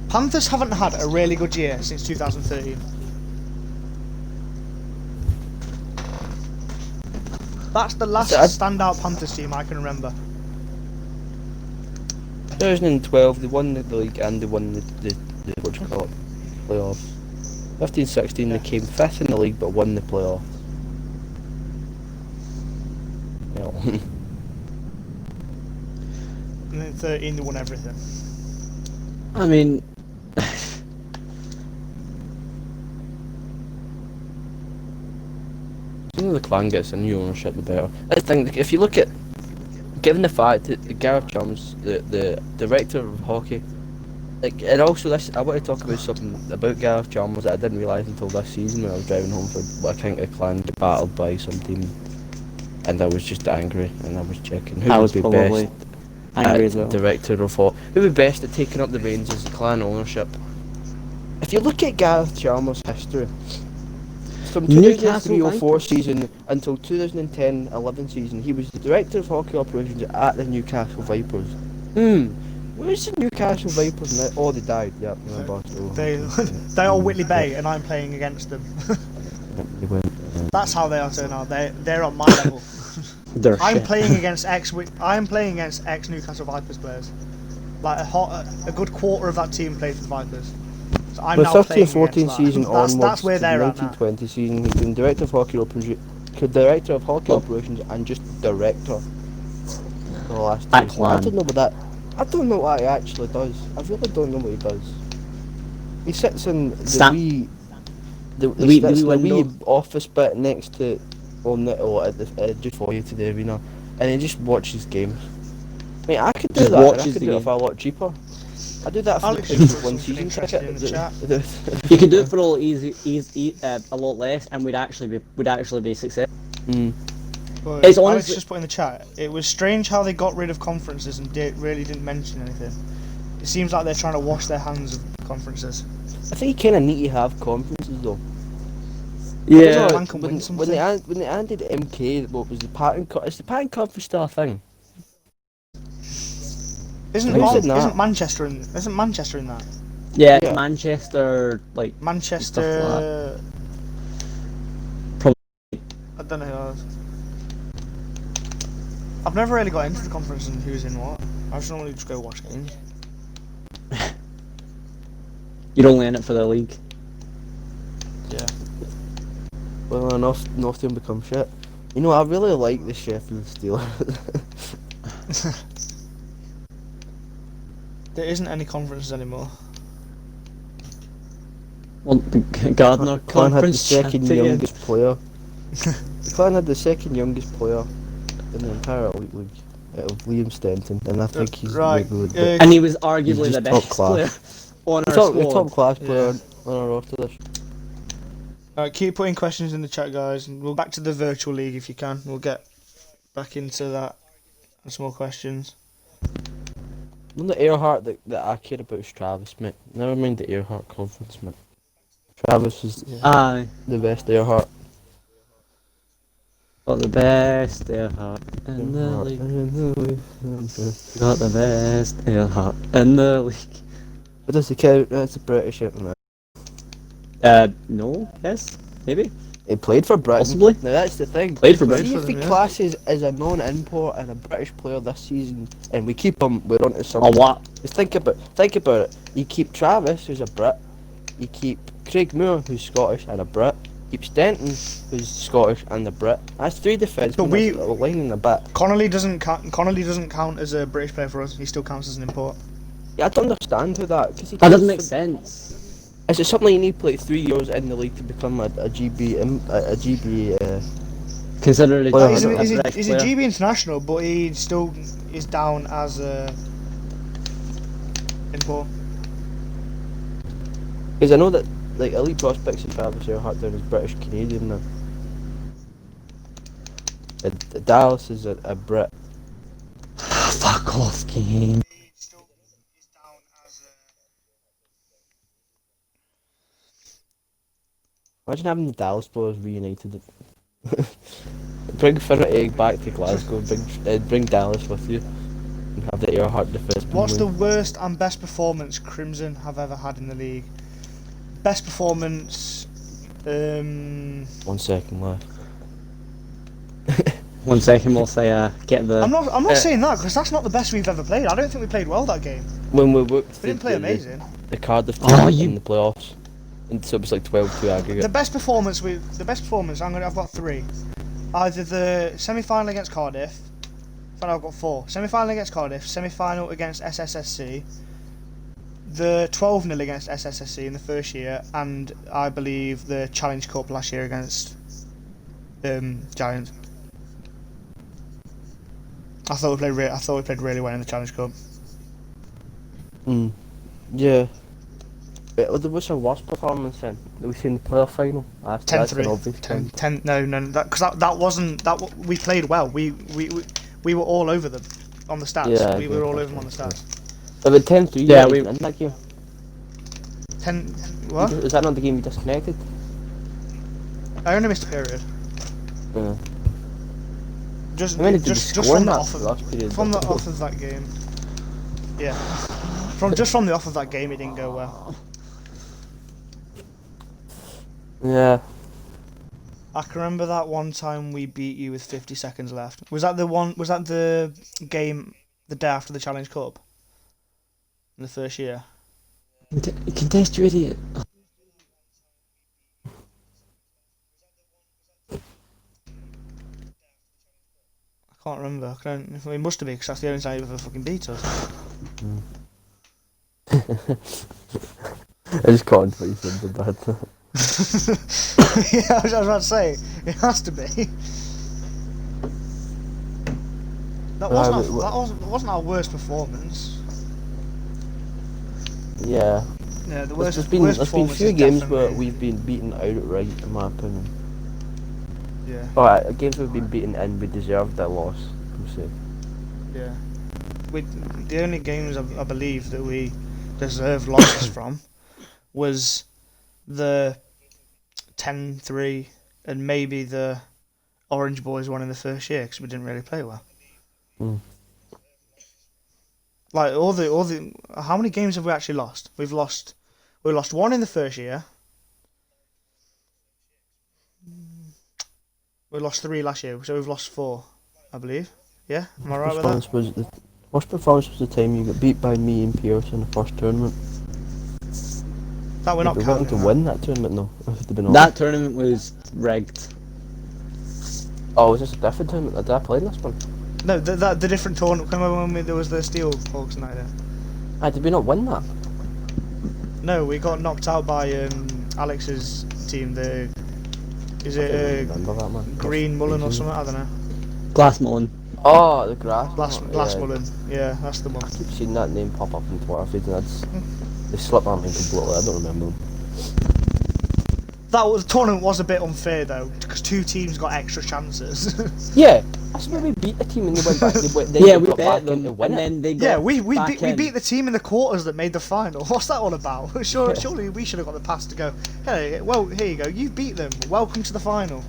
Panthers haven't had a really good year since 2013. That's the last standout Panthers team I can remember. 2012, they won the league and they won the what do you call it, playoffs. 15-16, they came 5th in the league but won the playoffs. Well, And then 13 they won everything. I mean, the sooner the Clan gets a new ownership, the better. I think if you look at, given the fact that Gareth Chalmers, the director of hockey, and also this, I want to talk about something about Gareth Chalmers that I didn't realise until this season when I was driving home from what I think the Clan get battled by some team, and I was just angry and I was checking who I would was be probably best angry as well. director of hockey, who would be best at taking up the reins as the Clan ownership. If you look at Gareth Chalmers' history, from Newcastle 2003-04 season until 2010-11 season, he was the director of hockey operations at the Newcastle Vipers. Where's the Newcastle Vipers now? Oh, they died. Yep, remember. They are Whitley Bay and I'm playing against them. They went. That's how they are turned out. They're on my level. They're I'm shit. playing against ex Newcastle Vipers players. Like a good quarter of that team played for the Vipers. So I'm The now playing 13-14 against season that. onwards That's where to they're the at now. 19-20 season, he's been director of hockey operations and just director for the last 2 At years. Clan. I don't know what he actually does. I really don't know what he does. He sits in the The wee window. office bit next to just for you to the arena, and he just watches games. I mean, I could do Just that. And I watches could the do it game. for a lot cheaper. I do that for Alex the just put one something season interesting ticket. in the chat. You could do it for a lot less, and we'd actually be successful. But It's Alex honestly- just put in the chat. It was strange how they got rid of conferences and really didn't mention anything. It seems like they're trying to wash their hands of conferences. I think you kind of need to have conferences though. Yeah. Man can win When something. they ended MK, what was the pattern? Is the pattern conference still a thing? Isn't Who's it not? isn't Manchester in that? Yeah, Yeah. Manchester, like Manchester. don't know. I've never really got into the conference and who's in what. I just normally just go watch games. You're only in it for the league. Yeah. Well, Nottingham become shit. You know, I really like the Sheffield Steelers. There isn't any conferences anymore. Well, the Gardner Clan had the Conference second champion. youngest player. The Clan had the second youngest player in the entire Elite League, of Liam Stenton, and I think he's Right, really good. And he was arguably He's the just best top player class. on our The squad. top class Yeah. player on our roster this. Alright, keep putting questions in the chat, guys. And we'll back to the virtual league if you can. We'll get back into that and some more questions. One of the Earhart that I care about is Travis, mate. Never mind the Earhart conference, mate. Travis is Aye. the best Earhart. Got the best Earhart in the league. Got the best Earhart in the league. But does he count? That's a British internet. No, yes, maybe. He played for Britain. Possibly. Now that's the thing. Played for See Britain. if he them, yeah. classes as a non-import and a British player this season, and we keep him, we're on to A something. what? Just think about it. You keep Travis, who's a Brit. You keep Craig Moore, who's Scottish and a Brit. Keep Stenton, who's Scottish and a Brit. That's three defensemen. But we- that's a line in the back. Connolly doesn't count as a British player for us. He still counts as an import. Yeah, I don't understand who that. Cause he That doesn't plays make for- sense. Is it something you need to play 3 years in the league to become a GB? Considering Well, he's I a, don't- he's a, British he's a player. GB international, but he still is down as a import. Because I know that like elite prospects in Travis Earhart down as British Canadian now. And Dallas is a Brit. Fuck off, game. Imagine having the Dallas players reunited. Bring Finity back to Glasgow, bring Dallas with you, and have the Earhart defense. What's the worst and best performance Crimson have ever had in the league? Best performance. 1 second left. 1 second, we'll say get the. I'm not saying that because that's not the best we've ever played. I don't think we played well that game. When we worked We didn't play amazing. the Cardiff team Oh, in the playoffs, and so it was like 12-2 aggregate. The best performance I've got 3. Either the semi-final against Cardiff. In fact, I've got 4. Semi-final against Cardiff, semi-final against SSSC, the 12-0 against SSSC in the first year, and I believe the Challenge Cup last year against Giants. I thought we played really well in the Challenge Cup. Yeah. But there was a worst performance then. We seen the playoff final. That's an 10-3. obvious one. 10. No, that wasn't that. We played well. We were all over them on the stats. Yeah, we okay, were all okay, over them on the stats. But 10-3, Yeah, we we- in that game. 10. What? Is that not the game you disconnected? I only missed a period. Yeah. Just I mean, did you just score from in the that off of last period? from the off of that game. Yeah. From the off of that game, it didn't go well. Yeah. I can remember that one time we beat you with 50 seconds left. Was that the game the day after the Challenge Cup? In the first year. Contest, you idiot. I can't remember. It must have been because that's the only time you ever fucking beat us. I just can't what you said about that. Yeah, I was about to say it has to be. That wasn't our worst performance. Yeah. Yeah, the worst. There's been worst a performance few is games where definitely- we've been beaten outright, in my opinion. Yeah, Alright, games we've been beaten and we deserved that loss, I'm saying. yeah. The only games I believe that we deserved losses from was the 10-3 and maybe the Orange Boys one in the first year because we didn't really play well. Mm. Like all the how many games have we actually lost? We lost one in the first year. We lost 3 last year, so we've lost 4, I believe. Yeah, am I right with that? Worst performance was the time you got beat by me and Pierce in the first tournament. That we're not we counting. went to win that tournament, no. It would have been That tournament was rigged. Oh, was this a different tournament? Did I play in this one? No, the different tournament. Remember when there was the Steel Hawks night there? Did we not win that? No, we got knocked out by Alex's team. Is I it don't remember that, man. Green Mullen or something? I don't know. Glass Mullen. Oh, the grass. Glass Mullen. Yeah, that's the one. I keep seeing that name pop up on Twitter feed and they slipped my mind completely. I don't remember them. The tournament was a bit unfair though, because 2 teams got extra chances. Yeah, that's where we beat the team and they went back. Yeah, we got bet back them, into winning. and then they got Yeah, we in. beat the team in the quarters that made the final. What's that all about? Surely we should have got the pass to go, hey, well, here you go, you beat them, welcome to the final.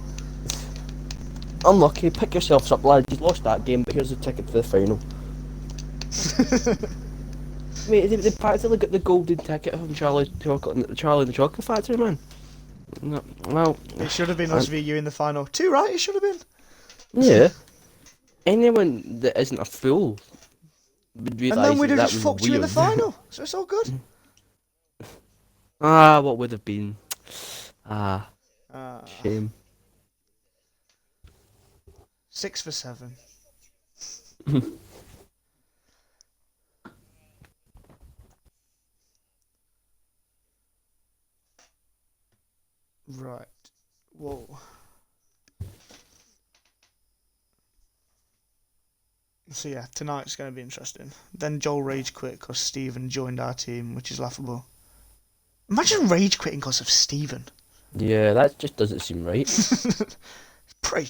Unlucky, pick yourselves up, lads. You lost that game, but here's the ticket to the final. Mate, they practically got the golden ticket from Charlie and the Chocolate Factory, man. No, well, It should have been us v you in the final. 2, right? It should have been. yeah. Anyone that isn't a fool would realise And then we'd have that just was fucked you in the weird. final. So it's all good. What would have been? Shame. 6 for 7. Right. Whoa. So yeah, tonight's going to be interesting. Then Joel rage quit because Stephen joined our team, which is laughable. Imagine rage quitting because of Stephen. Yeah, that just doesn't seem right. Pray.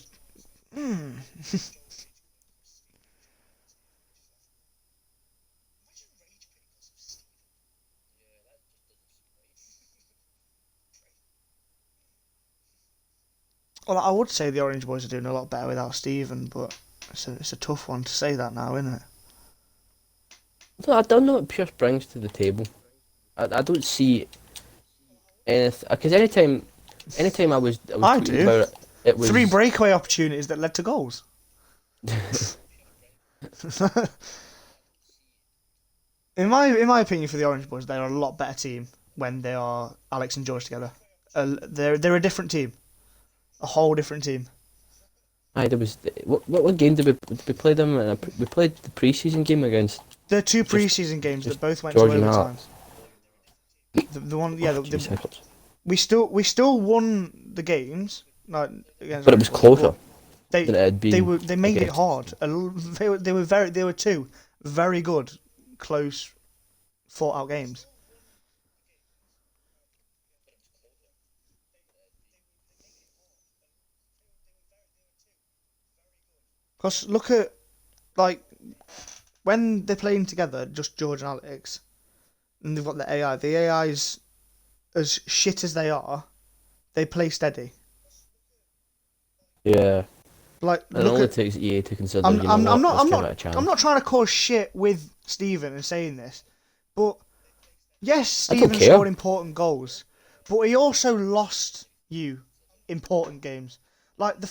Well, I would say the Orange Boys are doing a lot better without Stephen, but it's a tough one to say that now, isn't it? I don't know what Pierce brings to the table. I don't see anything, because anytime I was I tweeting do. about it was 3 breakaway opportunities that led to goals. In my opinion, for the Orange Boys, they're a lot better team when they are Alex and George together. They're a different team, a whole different team. There was what game did we play them? We played the pre-season game against. There are 2 pre-season games that both went George to and overtime. The one, yeah, Jeez, we still won the games, like against but it was Orange Boys, closer but than it had been. They made it against. hard. They were 2 very good, close, fought out games. Because look at, like, when they're playing together, just George and Alex, and they've got the AI. The AI's, as shit as they are, they play steady. Yeah, Like, it only takes EA to consider. I'm let's give it a chance. I'm not trying to cause shit with Stephen and saying this, but yes, I don't Stephen care. scored important goals, but he also lost you important games. Like the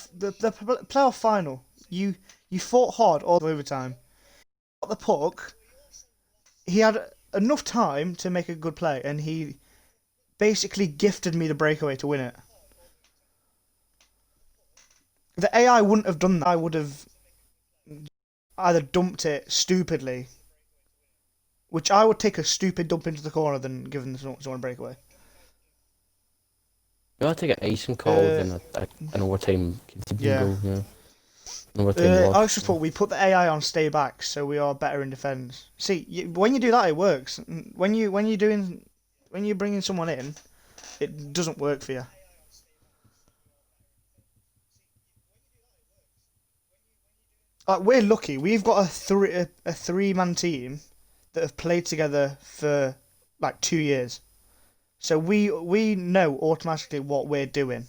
playoff final, you fought hard all the overtime. Got the puck, he had enough time to make a good play, and he basically gifted me the breakaway to win it. The AI wouldn't have done that. I would have either dumped it stupidly, which I would take a stupid dump into the corner than giving someone a breakaway. You want to take an icing call than an overtime goal. Yeah. An overtime loss. I just thought we put the AI on stay back, so we are better in defence. See, when you do that, it works. When you're bringing someone in, it doesn't work for you. We're lucky. We've got a 3-man team that have played together for like 2 years, so we know automatically what we're doing.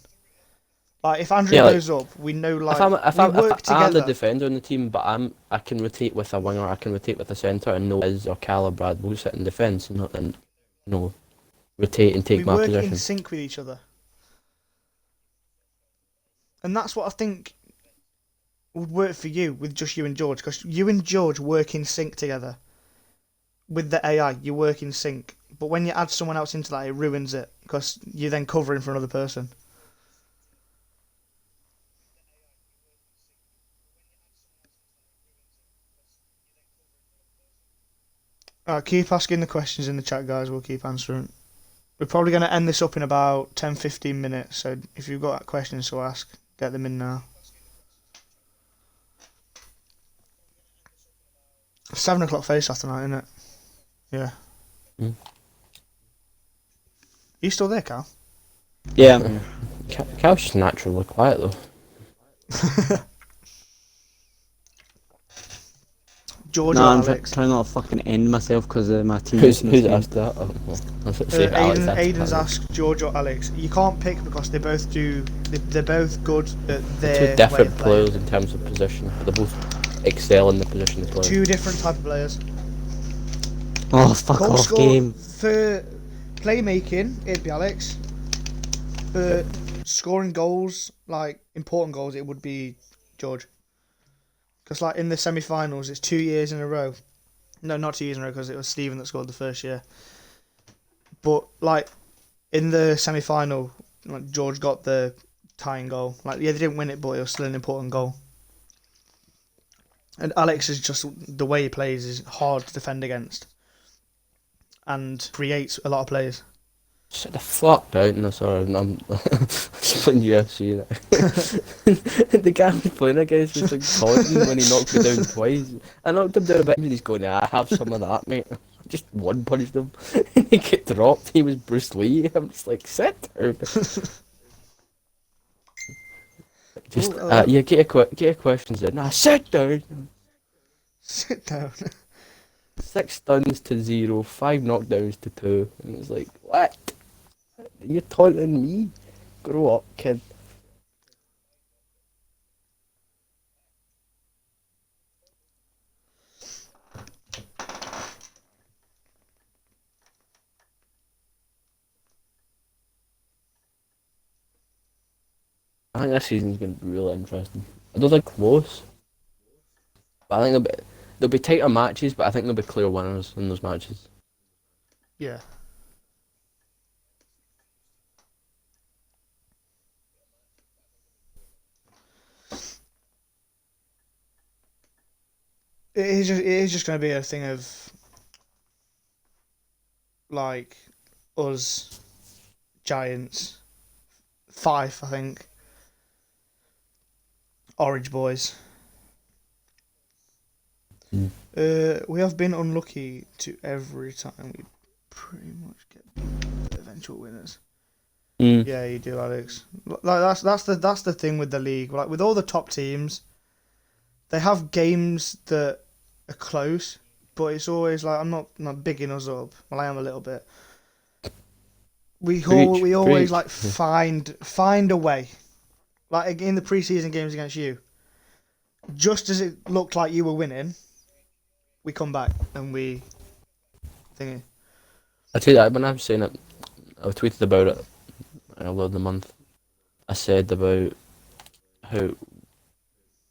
Like if Andrew goes up, we know like if we work together. I'm the defender on the team, but I can rotate with a winger, I can rotate with a centre, and know his or Cal or Brad will sit in defence and rotate and take my We work position. in sync with each other. And that's what I think would work for you with just you and George, because you and George work in sync together. With the AI, you work in sync. But when you add someone else into that, it ruins it, because you're then covering for another person. Alright, keep asking the questions in the chat, guys. We'll keep answering. We're probably going to end this up in about 10-15 minutes, so if you've got questions to ask, get them in now. 7 o'clock face off tonight, isn't it? Yeah. Mm. You still there, Cal? Yeah. Cal's just naturally quiet though. George No, or I'm Alex? trying not to fucking end myself because of my team. Who's asked that? Oh, well, I was about to say Alex asked Aiden's that. asked George or Alex. You can't pick because they both do. They're both good at their Two different way of playing. players in terms of position. They both excel in the position they play. Two different type of players. Oh, fuck Goal off, score game. for playmaking, it'd be Alex. For scoring goals, like important goals, it would be George. Because like in the semi-finals, it's 2 years in a row. No, not 2 years in a row, because it was Stephen that scored the first year. But like in the semi-final, like, George got the tying goal. Like, yeah, they didn't win it, but it was still an important goal. And Alex is just, the way he plays is hard to defend against. And creates a lot of plays. Shut the fuck down. No, sorry, I'm just playing UFC now. The guy was playing against was like taunting when he knocked me down twice. I knocked him down a bit and he's going, I have some of that, mate. Just one punched him. He get dropped. He was Bruce Lee. I'm just like, sit down. Just, yeah, get your questions in. Nah, sit down. Sit down. 6 stuns to 0, 5 knockdowns to 2. And it's like, what? You're taunting me? Grow up, kid. I think this season's going to be really interesting. I don't think close, but I think there'll be tighter matches, but I think there'll be clear winners in those matches. Yeah. It is just going to be a thing of like us, Giants, Fife, I think, Orange Boys. Mm. We have been unlucky to every time we pretty much get the eventual winners. Mm. Yeah, you do, Alex. Like that's the thing with the league. Like with all the top teams, they have games that are close, but it's always like I'm not bigging us up. Well, I am a little bit. We always preach. like find a way. Like in the preseason games against you, just as it looked like you were winning, we come back and we thingy. I tell you that when I'm saying it, I tweeted about it earlier in the month. I said about how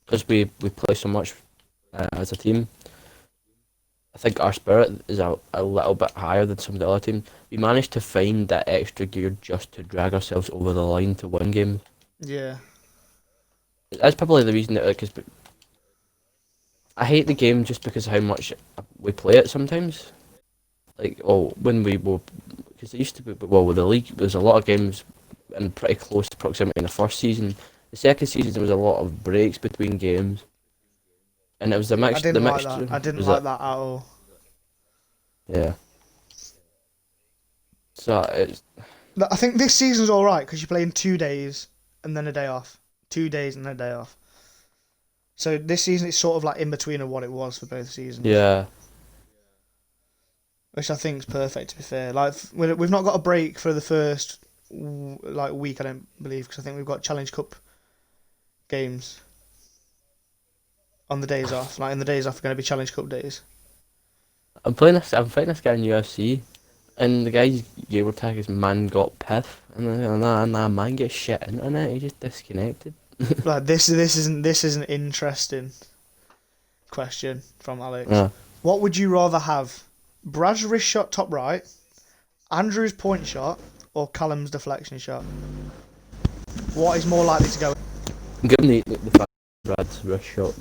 because we play so much as a team, I think our spirit is a little bit higher than some of the other teams. We managed to find that extra gear just to drag ourselves over the line to win games. Yeah. That's probably the reason that, because I hate the game just because of how much we play it sometimes. Like, when we were, because it used to be, with the league, there's a lot of games in pretty close proximity in the first season. The second season, there was a lot of breaks between games. And it was the mix. I didn't the like mixture. that. I didn't was like it- that at all. Yeah. So it's I think this season's all right because you're playing 2 days and then a day off. 2 days and then a day off. So this season it's sort of like in between of what it was for both seasons. yeah. Which I think is perfect, to be fair. Like we've not got a break for the first week, I don't believe, because I think we've got Challenge Cup games on the days off. Like in the days off are going to be Challenge Cup days. I'm fighting this guy in UFC, and the guy's gamer tag is man got piff, and nah, man get shit internet. He just disconnected. Right, this is an interesting question from Alex. Yeah. What would you rather have? Brad's wrist shot top right, Andrew's point shot, or Callum's deflection shot? What is more likely to go? I'm giving the fact Brad's wrist shot.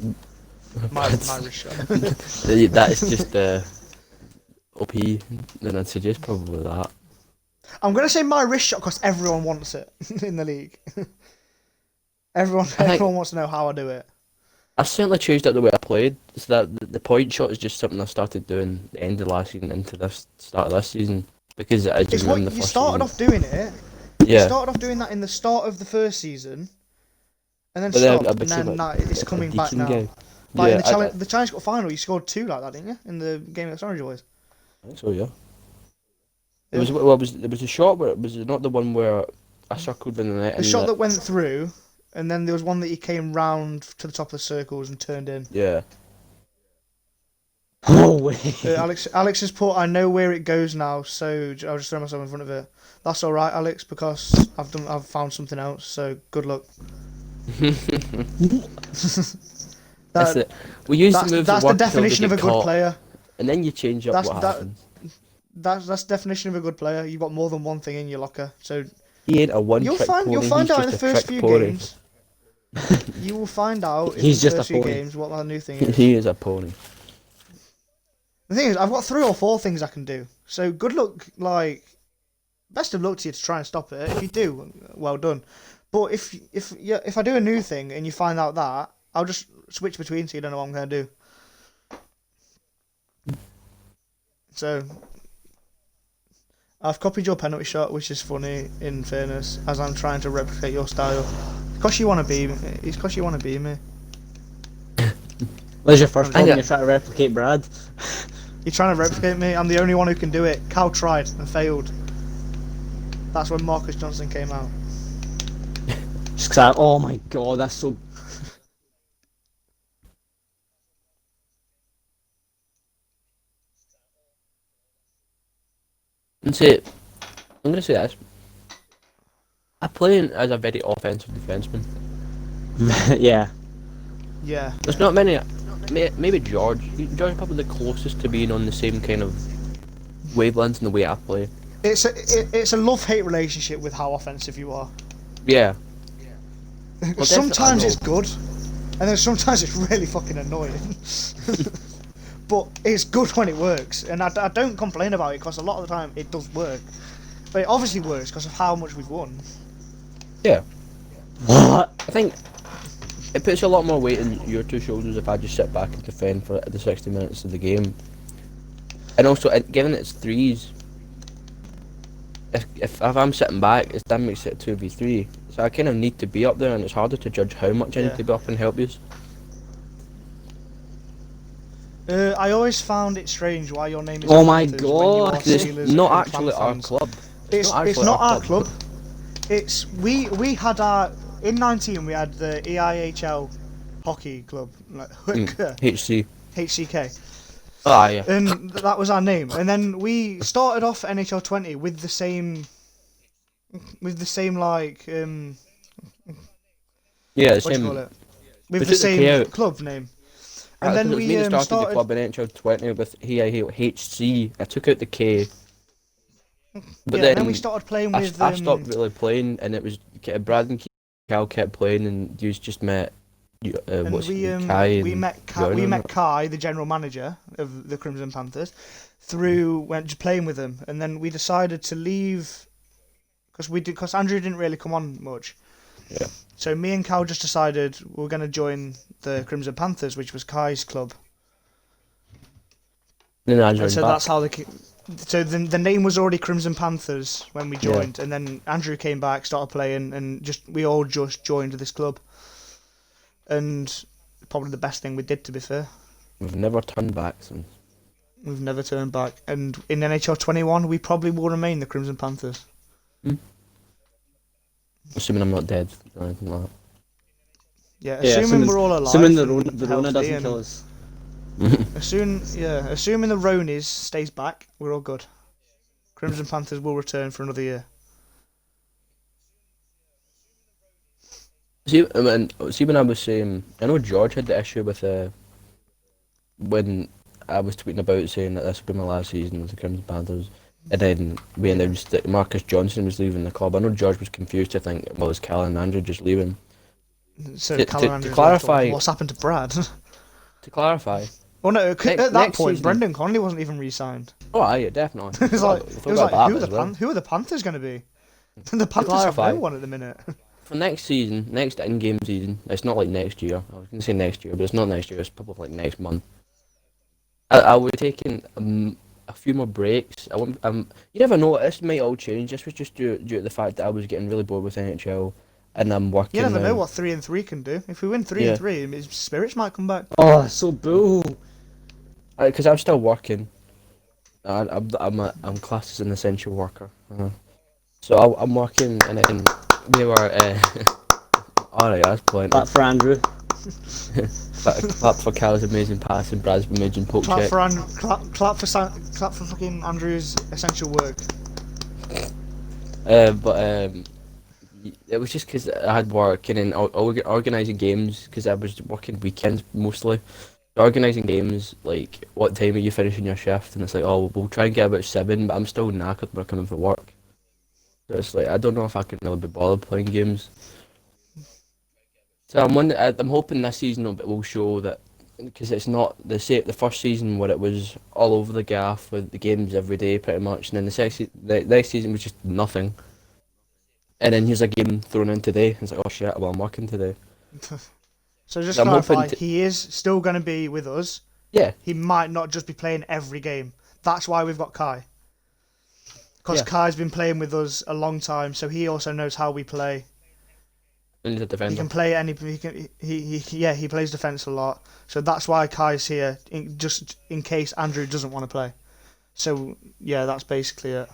My wrist shot. That is just OP. Then I'd suggest probably that. I'm gonna say my wrist shot because everyone wants it in the league. Everyone wants to know how I do it. I've certainly changed up the way I played, so that the point shot is just something I started doing the end of last season into this start of this season, because I It's just what remember the you first started season. off doing it. Yeah. You started off doing that in the start of the first season, and then But then stopped, I and became then like it's a coming back decent now. guy. Like Yeah, in the Challenge Cup final, you scored 2 like that, didn't you? In the game against Orange Boys. I think so, yeah. Yeah. There was a shot where it was not the one where I circled in the net. The and shot that went through, and then there was one that he came round to the top of the circles and turned in. Yeah. Oh wait. Alex has put, I know where it goes now, so I'll just throw myself in front of it. That's all right, Alex, because I've found something else. So good luck. That's it. We use the moves that's that the work until they definition of a get good caught, player. and then you change up what happens. That's the definition of a good player. You've got more than one thing in your locker, so He ain't a you'll one-trick find pony. out in He's the just a first trick few pony. games. You will find out in He's the just a first few pony. games what that new thing is. He is a pony. The thing is, I've got 3 or 4 things I can do. So good luck, best of luck to you to try and stop it. If you do, well done. But if I do a new thing and you find out that, I'll just switch between so you don't know what I'm going to do. So I've copied your penalty shot, which is funny in fairness, as I'm trying to replicate your style. Because you want to be me. It's because you want to be me. Where's your first I time know. you're trying to replicate Brad? You're trying to replicate me. I'm the only one who can do it. Cal tried and failed. That's when Marcus Johnson came out. Just 'cause oh my god, that's so. I'm gonna say this. I play as a very offensive defenseman. Yeah. Yeah. There's not many. Maybe George. George is probably the closest to being on the same kind of wavelength in the way I play. It's a love-hate relationship with how offensive you are. Yeah. Sometimes definitely it's good, and then sometimes it's really fucking annoying. But it's good when it works, and I don't complain about it because a lot of the time it does work. But it obviously works because of how much we've won. Yeah. What? I think it puts a lot more weight on your 2 shoulders if I just sit back and defend for the 60 minutes of the game. And also, given it's 3s, if I'm sitting back, that makes it 2v3. So I kind of need to be up there, and it's harder to judge how much I need to be up and help you. I always found it strange why your name is. Oh my Panthers when you are God. It's Steelers not and actually Clan our fans. club. It's not our club. It's we had our in 19 we had the EIHL hockey club like HC. HCK, Ah, yeah. and that was our name. And then we started off NHL 20 with the same like Yeah, the what do same. you call it? With We the took the K same out. club name. And then It was we me that started the started. club in NHL 20 with HC. I took out the K. But Yeah, and then we started playing with. I stopped really playing, and it was Brad and Cal kept playing, and you just met. And What's we Kai we and met Bjorn we and met that. Kai, the general manager of the Crimson Panthers, through went just playing with him, and then we decided to leave because Andrew didn't really come on much. Yeah. So me and Cal just decided we were going to join the Crimson Panthers, which was Kai's club. Then I And joined so back. that's how so the name was already Crimson Panthers when we joined, and then Andrew came back, started playing, and we all just joined this club. And probably the best thing we did, to be fair. We've never turned back since. We've never turned back. And in NHL 21, we probably will remain the Crimson Panthers. Assuming I'm not dead or anything like that. Yeah, Yeah, assuming we're all alive. Assuming the and Rona healthy doesn't and kill us. assuming the Ronies stays back, we're all good. Crimson Panthers will return for another year. See when I was saying, I know George had the issue with when I was tweeting about saying that this would be my last season with the Crimson Panthers, and then we announced that Marcus Johnson was leaving the club. I know George was confused to think, well, is Cal and Andrew just leaving? So To clarify, what's happened to Brad? to clarifar. Well, no, at that next point, season, Brendan Connolly wasn't even re-signed. Oh, yeah, definitely. It was like, who are the Panthers going to be? The Panthers have no one at the minute. For next season, next in-game season, it's not like next year. I was going to say next year, but it's not next year. It's probably like next month. I will be taking a few more breaks. I won't, you never know. This might all change. This was just due to the fact that I was getting really bored with NHL, and I'm working. You never know what 3-3 can do. If we win 3-3, his spirits might come back. Oh, so bull. Because I'm still working. I'm classed as an essential worker. So I'm working, and then we were. Alright, that's plenty. Clap for Andrew. Clap for Cal's amazing pass and Brad's amazing poke check. Clap for fucking Andrew's essential work. It was just because I had work and then organising games, because I was working weekends mostly. Organising games, like what time are you finishing your shift, and it's like, oh, we'll try and get about 7, but I'm still knackered when I come in for work. So it's like, I don't know if I can really be bothered playing games. So I'm hoping this season will show that, because it's not the first season where it was all over the gaff with the games every day pretty much, and then the next season was just nothing. And then here's a game thrown in today. It's like, oh shit, well, I'm working today. So just to clarify, he is still going to be with us. Yeah. He might not just be playing every game. That's why we've got Kai. Because Kai's been playing with us a long time, so he also knows how we play. And he's a defender. He can play he plays defence a lot. So that's why Kai's here, just in case Andrew doesn't want to play. So yeah, that's basically it.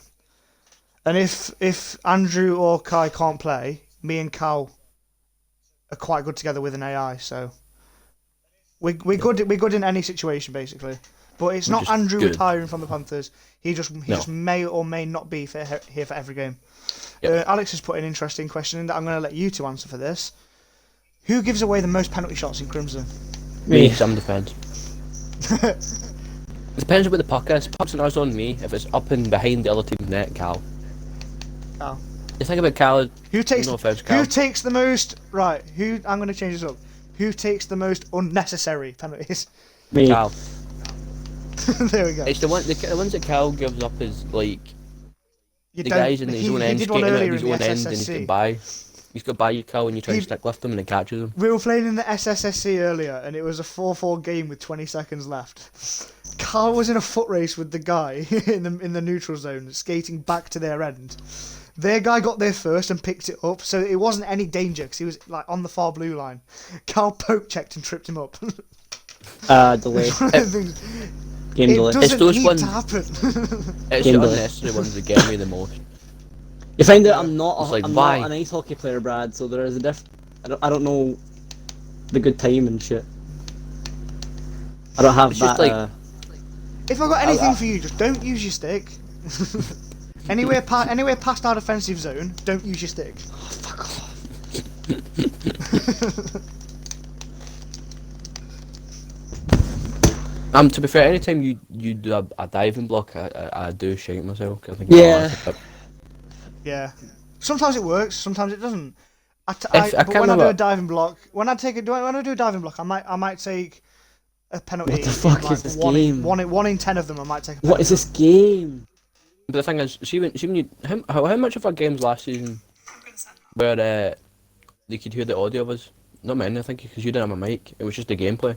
And if Andrew or Kai can't play, me and Cal are quite good together with an AI. So we're good in any situation basically. But it's not Andrew retiring from the Panthers. He just may or may not be here for every game. Yep. Alex has put an interesting question in that I'm going to let you two answer for this. Who gives away the most penalty shots in Crimson? Me. Some defence. It depends on where the puck is. Puck's not on me. If it's up and behind the other team's net, Cal. You think about Cal. Who takes the most? Right. I'm going to change this up. Who takes the most unnecessary penalties? Me. Cal. There we go. It's the ones that Cal gives up is like the guys in his own end skating out of his own end, and he's got by you, Cal, and you try to stick lift him and it catches him. We were playing in the SSSC earlier, and it was a 4-4 game with 20 seconds left. Cal was in a foot race with the guy in the neutral zone, skating back to their end. Their guy got there first and picked it up, so it wasn't any danger because he was like on the far blue line. Cal poke checked and tripped him up. Delay. Game delay. It doesn't need to happen. It's the unnecessary ones that get me the most. You find out I'm not not an ice hockey player, Brad, so there is a I don't know the good time and shit. I don't have that. If I got anything for you, just don't use your stick. Anywhere past our defensive zone, don't use your stick. Oh, fuck off. To be fair, anytime you do a diving block, I do shake myself. I think yeah. Sometimes it works, sometimes it doesn't. But when I do a diving block, when I do a diving block, I might take a penalty. What the fuck is this game? One in 10 of them, I might take a penalty. What is this game? But the thing is, see when you how much of our games last season where you could hear the audio of us? Not many, I think, because you didn't have a mic. It was just the gameplay.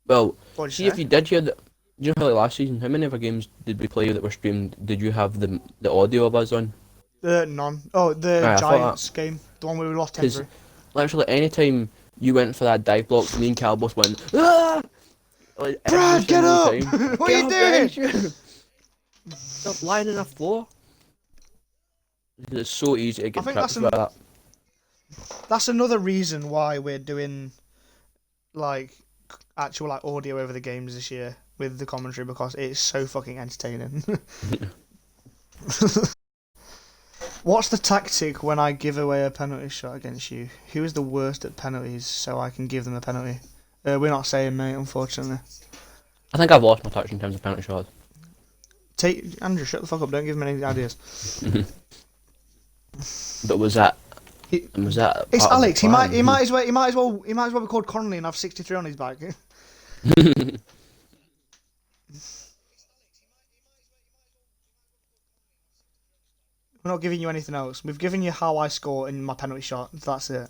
Well, see if you did hear the. You know how like last season, how many of our games did we play that were streamed? Did you have the audio of us on? None. Oh, the Giants game, the one where we lost 10-3. Literally, anytime you went for that dive block, me and Cal both went, ah! Like, Brad, get up! What are you doing? Stop lying on the floor. It's so easy to get tripped by that. That's another reason why we're doing actual audio over the games this year with the commentary, because it's so fucking entertaining. What's the tactic when I give away a penalty shot against you? Who is the worst at penalties so I can give them a penalty? We're not saying, mate, unfortunately. I think I've lost my touch in terms of penalty shots. Andrew, shut the fuck up. Don't give him any ideas. But was that? It's Alex. He might as well be called Connolly and have 63 on his back. We're not giving you anything else. We've given you how I score in my penalty shot. That's it.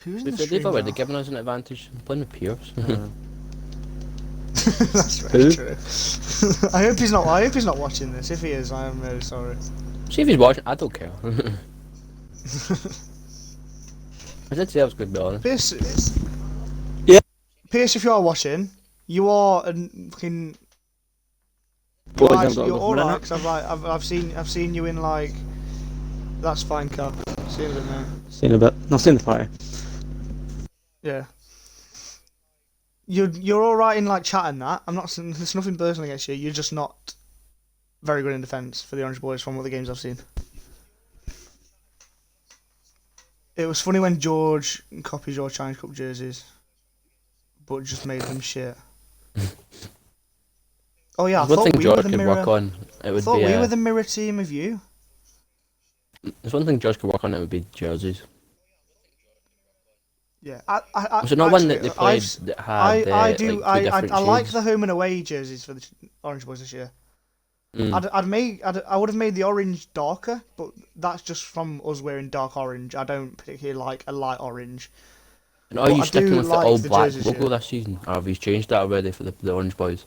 Who's in the stream They've already now? given us an advantage. I'm playing with Pierce. That's very true. I hope he's not watching this. If he is, I am really sorry. See if he's watching. I don't care. I did say I was good, to be honest. Pierce, Yeah. Pierce, if you are watching, you are a fucking. Boys, You're alright. Cause I've seen you in like. That's fine, Cal. See you in a bit, mate. See you in a bit. I'll see you in the party. Yeah. You're alright in like chat and that. I'm not. There's nothing personal against you. You're just not very good in defence for the Orange Boys from all the games I've seen. It was funny when George copied your Challenge Cup jerseys, but just made them shit. Oh yeah, I There's one thought thing we George were the could mirror. work on. It I would thought be. we were the mirror team of you. There's one thing George could work on. It would be jerseys. Yeah, Was it not one that actually, they played that had? I do. Like, two different I like shades? the home and away jerseys for the Orange Boys this year. Mm. I would have made the orange darker, but that's just from us wearing dark orange. I don't particularly like a light orange. And are you I sticking do with like the all the black jerseys, logo yeah. this season, or have you changed that already for the Orange Boys?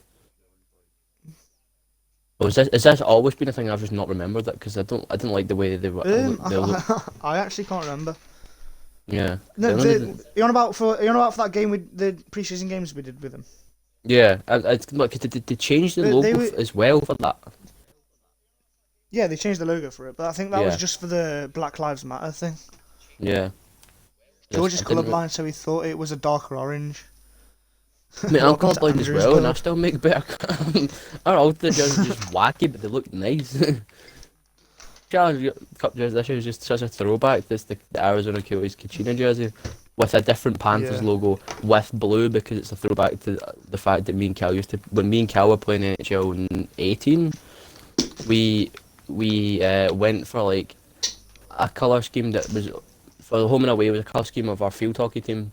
Or is this always been a thing? I've just not remembered it because I didn't like the way they were. They look. I actually can't remember. Yeah. No, They- you're on about for that game with the pre-season games we did with them. Yeah, look, they changed the They logo were- as well for that. Yeah, they changed the logo for it, but I think that was Yeah. just for the Black Lives Matter thing. Yeah. George is I didn't colourblind, so he thought it was a darker orange. I mean, I'm Welcome to colourblind as Andrew's well, and I World. still make better. Our alternate jerseys are just wacky, but they look nice. Challenge Cup jersey this year is just such a throwback. This the Arizona Coyotes Kachina jersey with a different Panthers Yeah. logo with blue because it's a throwback to the fact that me and Cal used to when me and Cal were playing NHL in 18. We went for like a colour scheme that was for the home and away. It was a colour scheme of our field hockey team.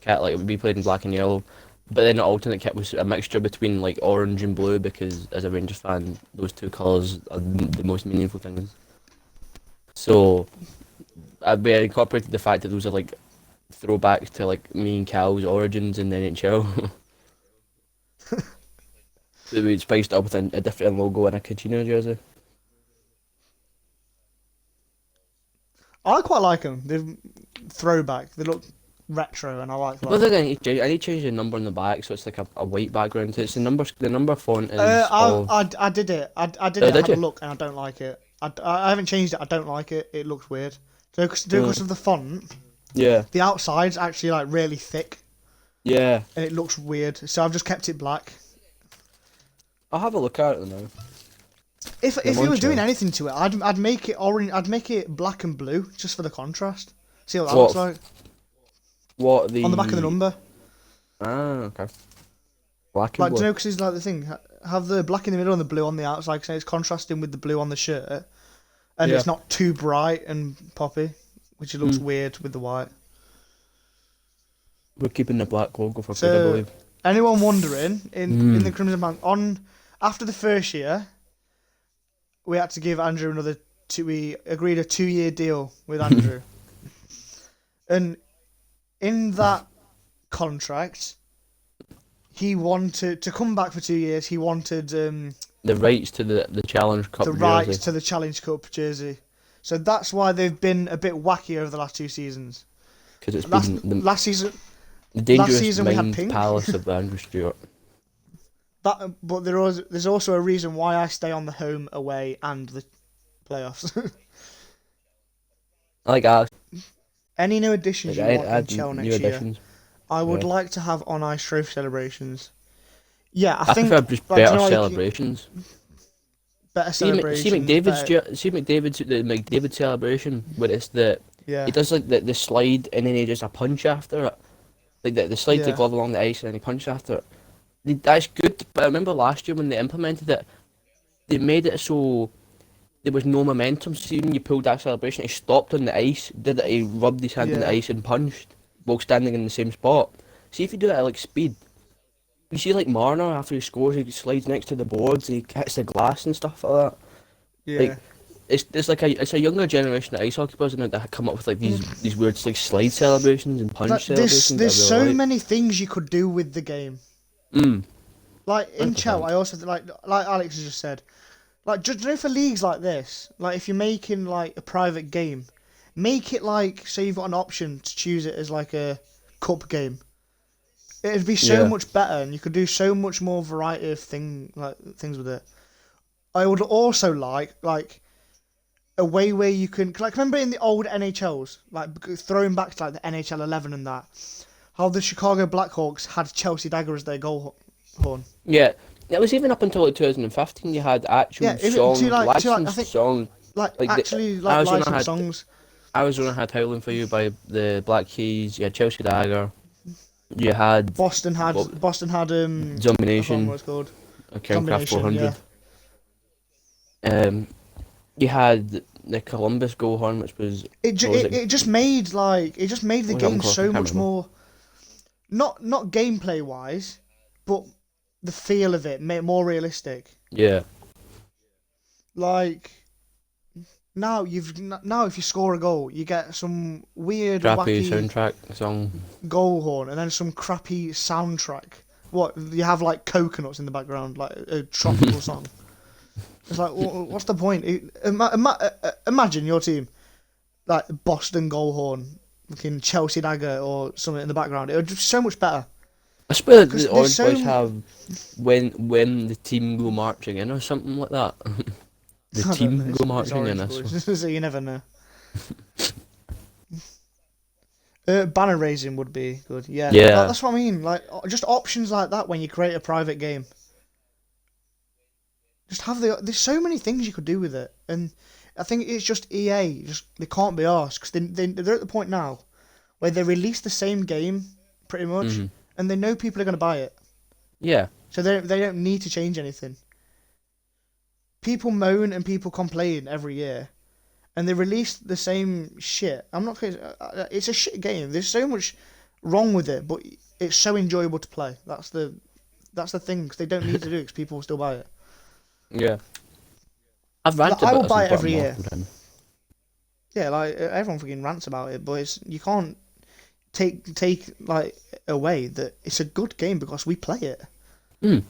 Like we played in black and yellow, but then the alternate kit was a mixture between like orange and blue because as a Rangers fan, those two colours are the most meaningful things. So we incorporated the fact that those are like throwbacks to like me and Cal's origins in the NHL. So we spiced up with a different logo and a Kachina jersey. I quite like them. They're throwback. They look retro, and I like Well, that. I need to change the number on the back so it's like a white background. So it's the number font is I did it. I did Oh, it. I did had you? a look, and I don't like it. I haven't changed it. I don't like it. It looks weird. So because of the font, yeah. the outside's actually like really thick, Yeah. and it looks weird. So I've just kept it black. I'll have a look at it now. If Yeah, you were Moncho. doing anything to it, I'd make it orange. I'd make it black and blue just for the contrast. See what that What? looks like What the on the back of the number. Ah, okay. Black and Like, do blue. you know, because it's like the thing, have the black in the middle and the blue on the outside, so it's contrasting with the blue on the shirt, and Yeah. it's not too bright and poppy, which it looks Mm. weird with the white. We're keeping the black logo for So- good, I believe. Anyone wondering, in Mm. the Crimson Band, after the first year, we had to give Andrew we agreed a 2-year deal with Andrew. And in that contract, he wanted to come back for 2 years. He wanted The rights to the Challenge Cup the jersey. rights to the Challenge Cup jersey. So that's why they've been a bit wacky over the last 2 seasons. Because it's Last, been the last season, dangerous season we had mind pink. palace of Andrew Stewart. but there's also a reason why I stay on the home, away, and the playoffs. I like Alex. Any new additions Like, you want in add Chell new next year? additions. I would Yeah. like to have on ice trophy celebrations. Yeah, I think prefer just like, do you better know, like, celebrations. better See, celebrations. See McDavid's the McDavid celebration where it's Yeah, he does like the slide and then he does a punch after it. Like the slide the yeah, glove along the ice and then he punches after it. That's good, but I remember last year when they implemented it, they made it so there was no momentum. See, when you pulled that celebration, he stopped on the ice, did it, he rubbed his hand on the yeah. ice and punched while standing in the same spot. See if you do it at like speed. You see like Marner after he scores, he slides next to the boards, he hits the glass and stuff like that. Yeah. Like it's a younger generation of ice hockey players now that come up with like these weird like slide celebrations and punch Like, celebrations. there's that I so really like. many things you could do with the game. Like in Chell, 100%. I also like Alex has just said, like just you know for leagues like this, like if you're making like a private game, make it like so you've got an option to choose it as like a cup game. It'd be so Yeah. much better, and you could do so much more variety of things with it. I would also like a way where you can like remember in the old NHLs, like throwing back to like the NHL 11 and that, how the Chicago Blackhawks had Chelsea Dagger as their goal horn. Yeah, it was even up until like 2015. You had actual Yeah, even songs, to, like, I licensed think- songs. Like Like actually Arizona licensed had- songs. Arizona had "Howling for You" by the Black Keys. You had Chelsea Dagger. You had Boston had Well, I forgot Domination. what it's called. Craft Combination, 400. You had the Columbus goal horn, which was It just made the What was that game one called? so I can't much remember. more, not gameplay wise, but the feel of it made it more realistic. yeah, Like now if you score a goal, you get some weird crappy wacky soundtrack song. goal horn and then some crappy soundtrack. What you have like coconuts in the background, like a tropical song. It's like, what's the point? Imagine your team, like Boston goal horn, looking Chelsea Dagger or something in the background. It would be so much better. I suppose Because the there's Orange so Boys m- have when the team go marching in or something like that. The I don't team know, go it's marching in. Orange This one. Boys, so you never know. Banner raising would be good. Yeah, Yeah. That's what I mean. Like just options like that when you create a private game. Just have there's so many things you could do with it, and I think it's just EA. Just they can't be arsed because they're at the point now where they release the same game pretty much, Mhm. and they know people are going to buy it, Yeah, so they don't need to change anything. People moan and people complain every year, and they release the same shit. I'm not. It's a shit game. There's so much wrong with it, but it's so enjoyable to play. That's the thing. 'Cause they don't need to do it because people will still buy it. yeah. I've ranted I about will this buy in it quite every a year. long time. Yeah, like everyone fucking rants about it, but you can't take like away that it's a good game because we play it. Mm.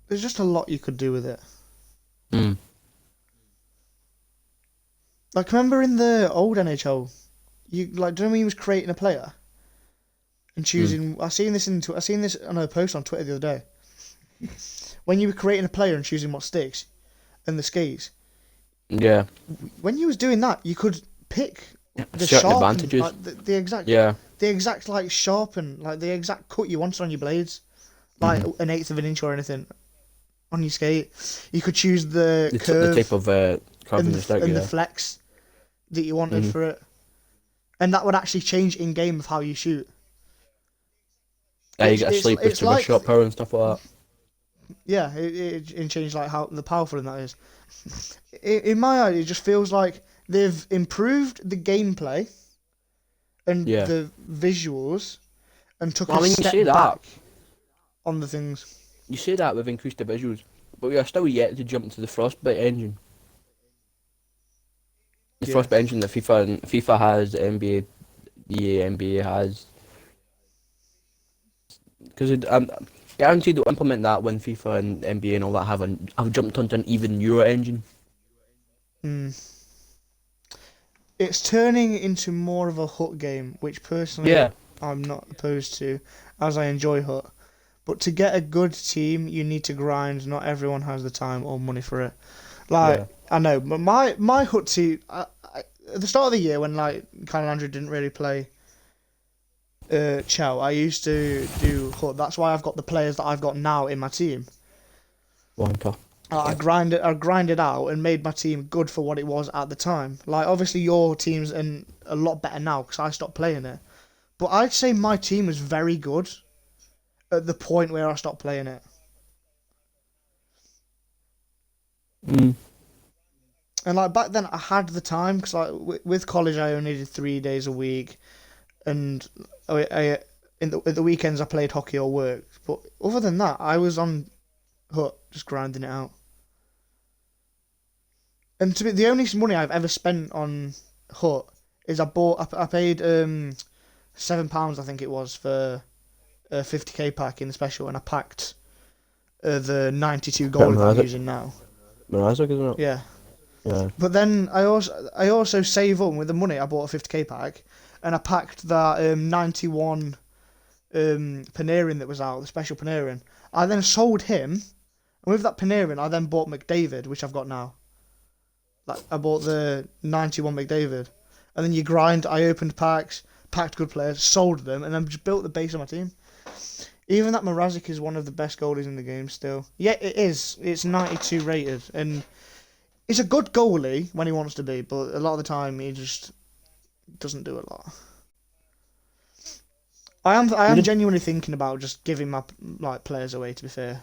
There's just a lot you could do with it. Mm. Like remember in the old NHL, you like do you know when he was creating a player and choosing? I seen this on a post on Twitter the other day. When you were creating a player and choosing what sticks and the skis, Yeah, when you was doing that, you could pick the certain sharpen, advantages. like the exact Yeah, the exact like sharpen, like the exact cut you wanted on your blades, like Mm-hmm. an eighth of an inch or anything on your skate. You could choose the the curve type of curve and, in the stick. and Yeah, the flex that you wanted Mhm. for it, and that would actually change in game of how you shoot. yeah. You It's- get a it's- sleep it's with like, like- shot power and stuff like that. Yeah, it changed like how the powerful in that is. In my eye, it just feels like they've improved the gameplay and Yeah. the visuals, and took Well, I a mean, you step say that. back on the things. You say that we've increased the visuals, but we are still yet to jump to the Frostbite engine. The Yeah. Frostbite engine that FIFA has, the NBA, EA, NBA has. Because I'm guaranteed they'll implement that when FIFA and NBA and all that have jumped onto an even newer engine. Hmm. it's turning into more of a hut game, which personally Yeah. I'm not opposed to, as I enjoy hut. But to get a good team, you need to grind. Not everyone has the time or money for it. Like, Yeah. I know, but my hut team, at the start of the year when like Kyle and Andrew didn't really play Chow, I used to do hut. That's why I've got the players that I've got now in my team. Wanker. I grinded out and made my team good for what it was at the time. Like, obviously your team's a lot better now because I stopped playing it. But I'd say my team was very good at the point where I stopped playing it. Mm. And like back then, I had the time because like with college, I only did 3 days a week, and at the weekends I played hockey or worked. But other than that, I was on hut just grinding it out. And to be the only money I've ever spent on hut is I paid £7 I think it was for a 50k pack in the special, and I packed the 92 gold I'm using now. Mrazek, isn't it? Yeah. Yeah. But then I also save up with the money. I bought a 50k pack, and I packed that 91 Panarin that was out, the special Panarin. I then sold him, and with that Panarin, I then bought McDavid, which I've got now. Like I bought the 91 McDavid, and then you grind. I opened packs, packed good players, sold them, and then just built the base of my team. Even that Mrazek is one of the best goalies in the game still. Yeah, it is. It's 92 rated, and he's a good goalie when he wants to be, but a lot of the time he just doesn't do a lot. I am genuinely thinking about just giving my like players away. To be fair,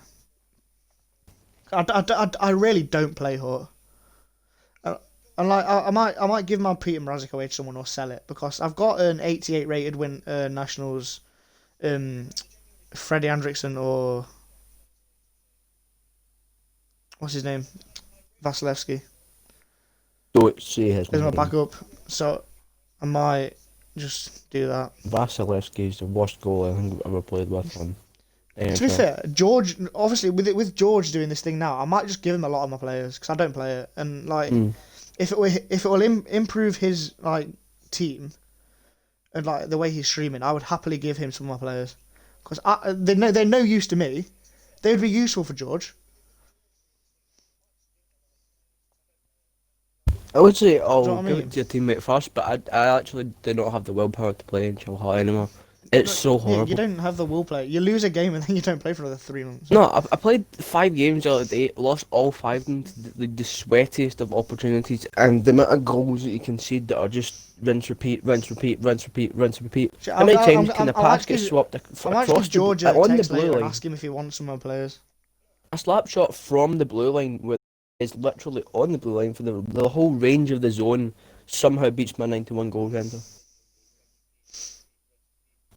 I really don't play hut. And like I might give my Peter Mrazek away to someone or sell it because I've got an 88 rated Nationals, Freddie Hendrickson or what's his name, Vasilevsky. Don't say his As my name. backup, so I might just do that. Vasilevsky is the worst goalie I think I've ever played with. To be fair, George, obviously with George doing this thing now, I might just give him a lot of my players because I don't play it, and like if it will improve his like team and like the way he's streaming, I would happily give him some of my players because they're no use to me. They would be useful for George. I would say Do you know I'll what I give mean? it to your teammate first, but I actually do not have the willpower to play in Chill Hot anymore. It's so Yeah, horrible. you don't have the will play. You lose a game and then you don't play for another 3 months. No, I played 5 games the other day, lost all 5 of them to the sweatiest of opportunities, and the amount of goals that you concede that are just rinse, repeat, rinse, repeat, rinse, repeat, rinse, repeat. How many times can the pass get swapped I might across give George a on the text blue later and line? ask him if he wants some more players. A slap shot from the blue line where is literally on the blue line for the whole range of the zone somehow beats my 91 goal render.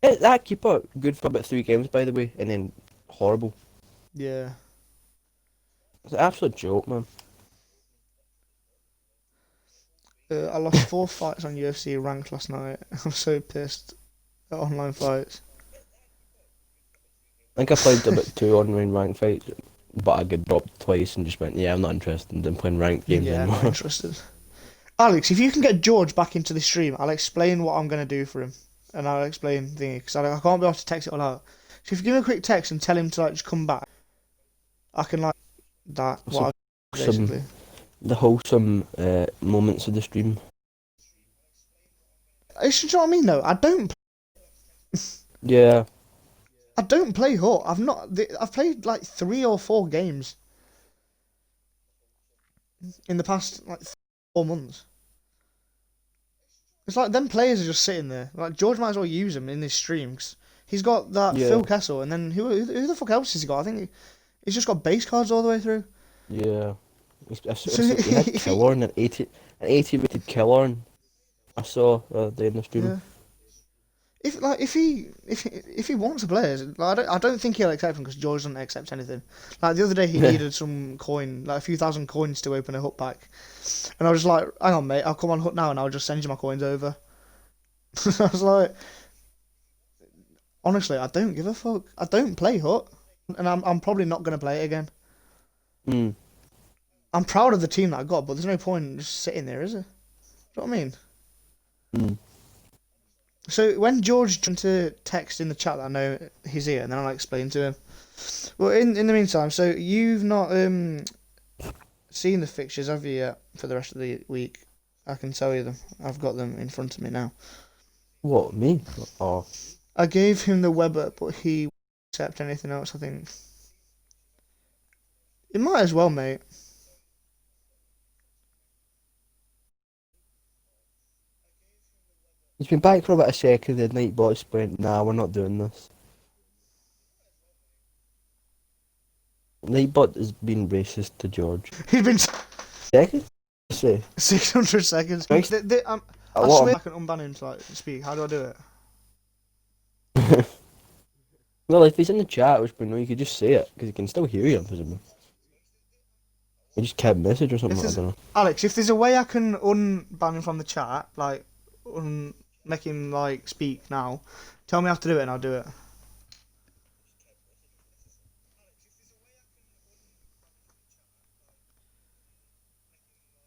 That keeper, good for about 3 games by the way, and then horrible. Yeah. It's an absolute joke, man. I lost 4 fights on UFC ranked last night. I'm so pissed at online fights. I think I played about 2 online ranked fights, but I got dropped twice and just went, yeah, I'm not interested in playing ranked games Yeah, anymore. not interested. Alex, if you can get George back into the stream, I'll explain what I'm going to do for him. And I'll explain thingy, because I can't be able to text it all out. So if you give him a quick text and tell him to like just come back, I can like that, what I basically. The wholesome moments of the stream. It's, you know what I mean though? Yeah. I don't play Hut. I've played like 3 or 4 games in the past like 4 months. It's like them players are just sitting there. Like George might as well use them in his streams. He's got that Yeah. Phil Kessel, and then who the fuck else has he got? I think he's just got base cards all the way through. Yeah. He had if he- Killorn, an 80 rated Killorn. I saw the other day in the stream. Yeah. If he wants the players, like, I don't think he'll accept them because George doesn't accept anything. Like the other day, he Yeah. needed some coin, like a few thousand coins to open a Hut pack, and I was just like, "Hang on, mate, I'll come on Hut now, and I'll just send you my coins over." I was like, honestly, I don't give a fuck. I don't play Hut, and I'm probably not gonna play it again. Mm. I'm proud of the team that I got, but there's no point in just sitting there, is there? Do you know what I mean? Mm. So when George tried to text in the chat that I know he's here, and then I'll explain to him. Well, in the meantime, so you've not seen the fixtures, have you, yet, for the rest of the week? I can tell you them. I've got them in front of me now. What, me? Oh. I gave him the Weber, but he won't accept anything else, I think. It might as well, mate. He's been back for about a second, the Nightbot went, nah, we're not doing this. Nightbot has been racist to George. He's been Second? Say. 600 seconds. Nice. I swear I can unban him to like speak. How do I do it? Well, if he's in the chat, which we know, you could just say it, because he can still hear you, presumably. You just can't message or something, I don't know. Alex, if there's a way I can unban him from the chat, like, make him, like, speak now, tell me how to do it and I'll do it.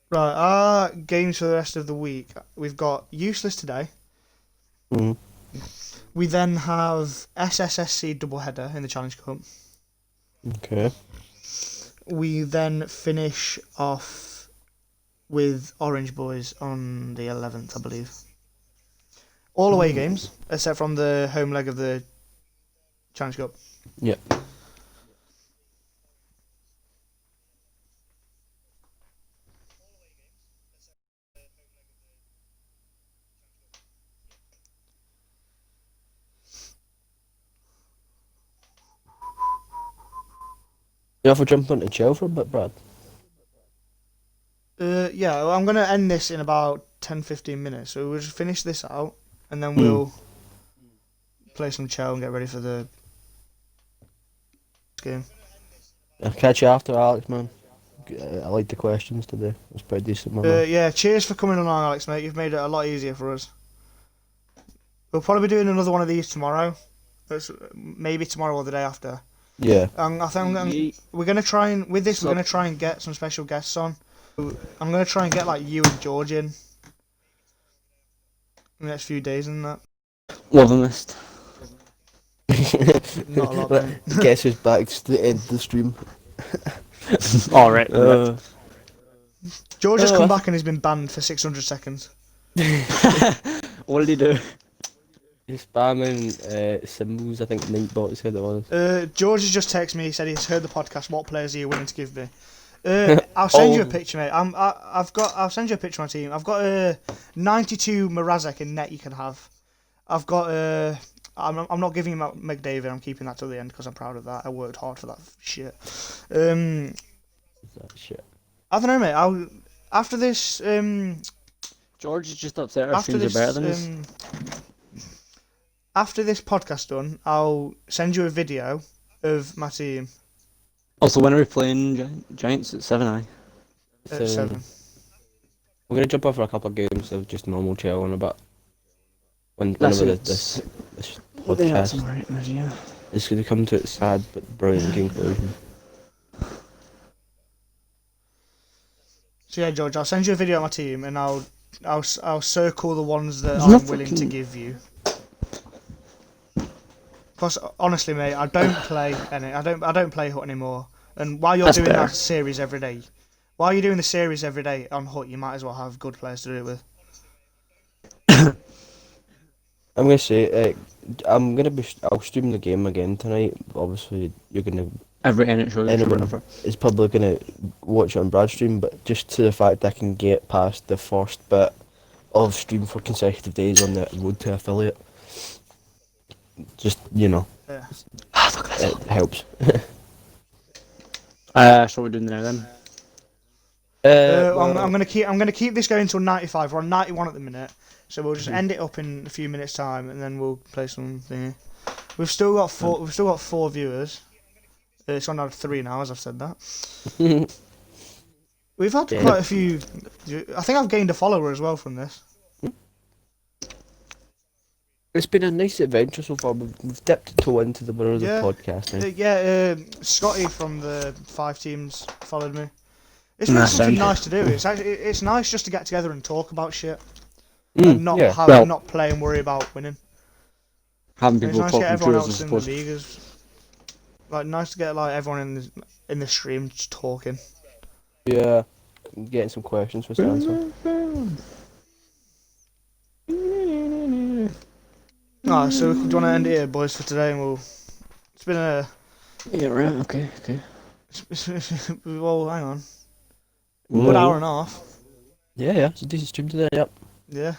Right, our games for the rest of the week. We've got Useless today. Mm. We then have SSSC doubleheader in the Challenge Cup. Okay. We then finish off with Orange Boys on the 11th, I believe. All away games, except from the home leg of the Challenge Cup. Yeah. You have to jump onto chill for a bit, Brad? Yeah, well, I'm going to end this in about 10-15 minutes. So we'll just finish this out, and then we'll play some chow and get ready for the game. I'll catch you after, Alex, man. I like the questions today. It was pretty decent, man. Yeah, cheers for coming along, Alex, mate. You've made it a lot easier for us. We'll probably be doing another one of these tomorrow. Maybe tomorrow or the day after. Yeah. I think we're going to try and, with this, we're going to try and get some special guests on. I'm going to try and get, like, you and George in the next few days and that. Love and missed. Not a lot, mate. Guess who's back to the end of the stream? Alright. George has come back and he's been banned for 600 seconds. What did he do? He's spamming symbols, I think Nightbot said it was. George has just texted me. He said he's heard the podcast. What players are you willing to give me? I'll send you a picture, mate. I'll send you a picture of my team. I've got 92 Mrazek in net. You can have. I've got I'm not giving you McDavid. I'm keeping that till the end because I'm proud of that. I worked hard for that shit. That shit. I don't know, mate. After this. George is just upset our After streams this. are better than his. After this podcast done, I'll send you a video of my team. Also, when are we playing Giants at 7i? At 7. We're going to jump off for a couple of games of just normal chill in a bit. Whenever this podcast is going to come to its sad but brilliant conclusion. So yeah, George, I'll send you a video of my team, and I'll circle the ones that I'm willing to give you. Because honestly, mate, I don't play any. I don't play Hut anymore. And while you're doing that series every day, on Hut, you might as well have good players to do it with. I'm going to say, I'll stream the game again tonight. Obviously, you're going to. Every NHL is probably going to watch it on Brad's stream, but just to the fact I can get past the first bit of stream for consecutive days on the road to affiliate. Just, Yeah. It helps. So we're doing now then. I'm gonna keep this going till 95. We're on 91 at the minute, so we'll just end it up in a few minutes' time, and then we'll play something. We've still got 4 viewers. It's on 3 now, as I've said that. We've had quite a few. I think I've gained a follower as well from this. It's been a nice adventure so far. We've dipped a toe into the world of podcasting. Scotty from the 5 teams followed me. It's really something nice to do. It's nice just to get together and talk about shit. and not yeah. not play and worry about winning. Having And it's people nice to get talking everyone through us, I else in the suppose. league. Like nice to get like everyone in the stream just talking. Yeah. Getting some questions for answer. So do you want to end it here, boys, for today? And it's been a. Yeah, right. Okay. Well, hang on. Whoa. Good hour and a half. Yeah. It's a decent stream today. Yep. Yeah.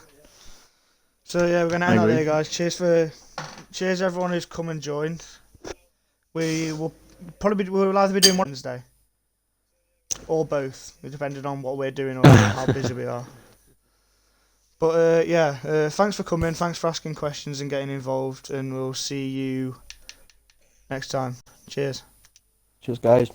So yeah, we're gonna end that there, guys. Cheers everyone who's come and joined. We'll either be doing Wednesday or both, depending on what we're doing or how busy we are. But thanks for coming. Thanks for asking questions and getting involved. And we'll see you next time. Cheers. Cheers, guys.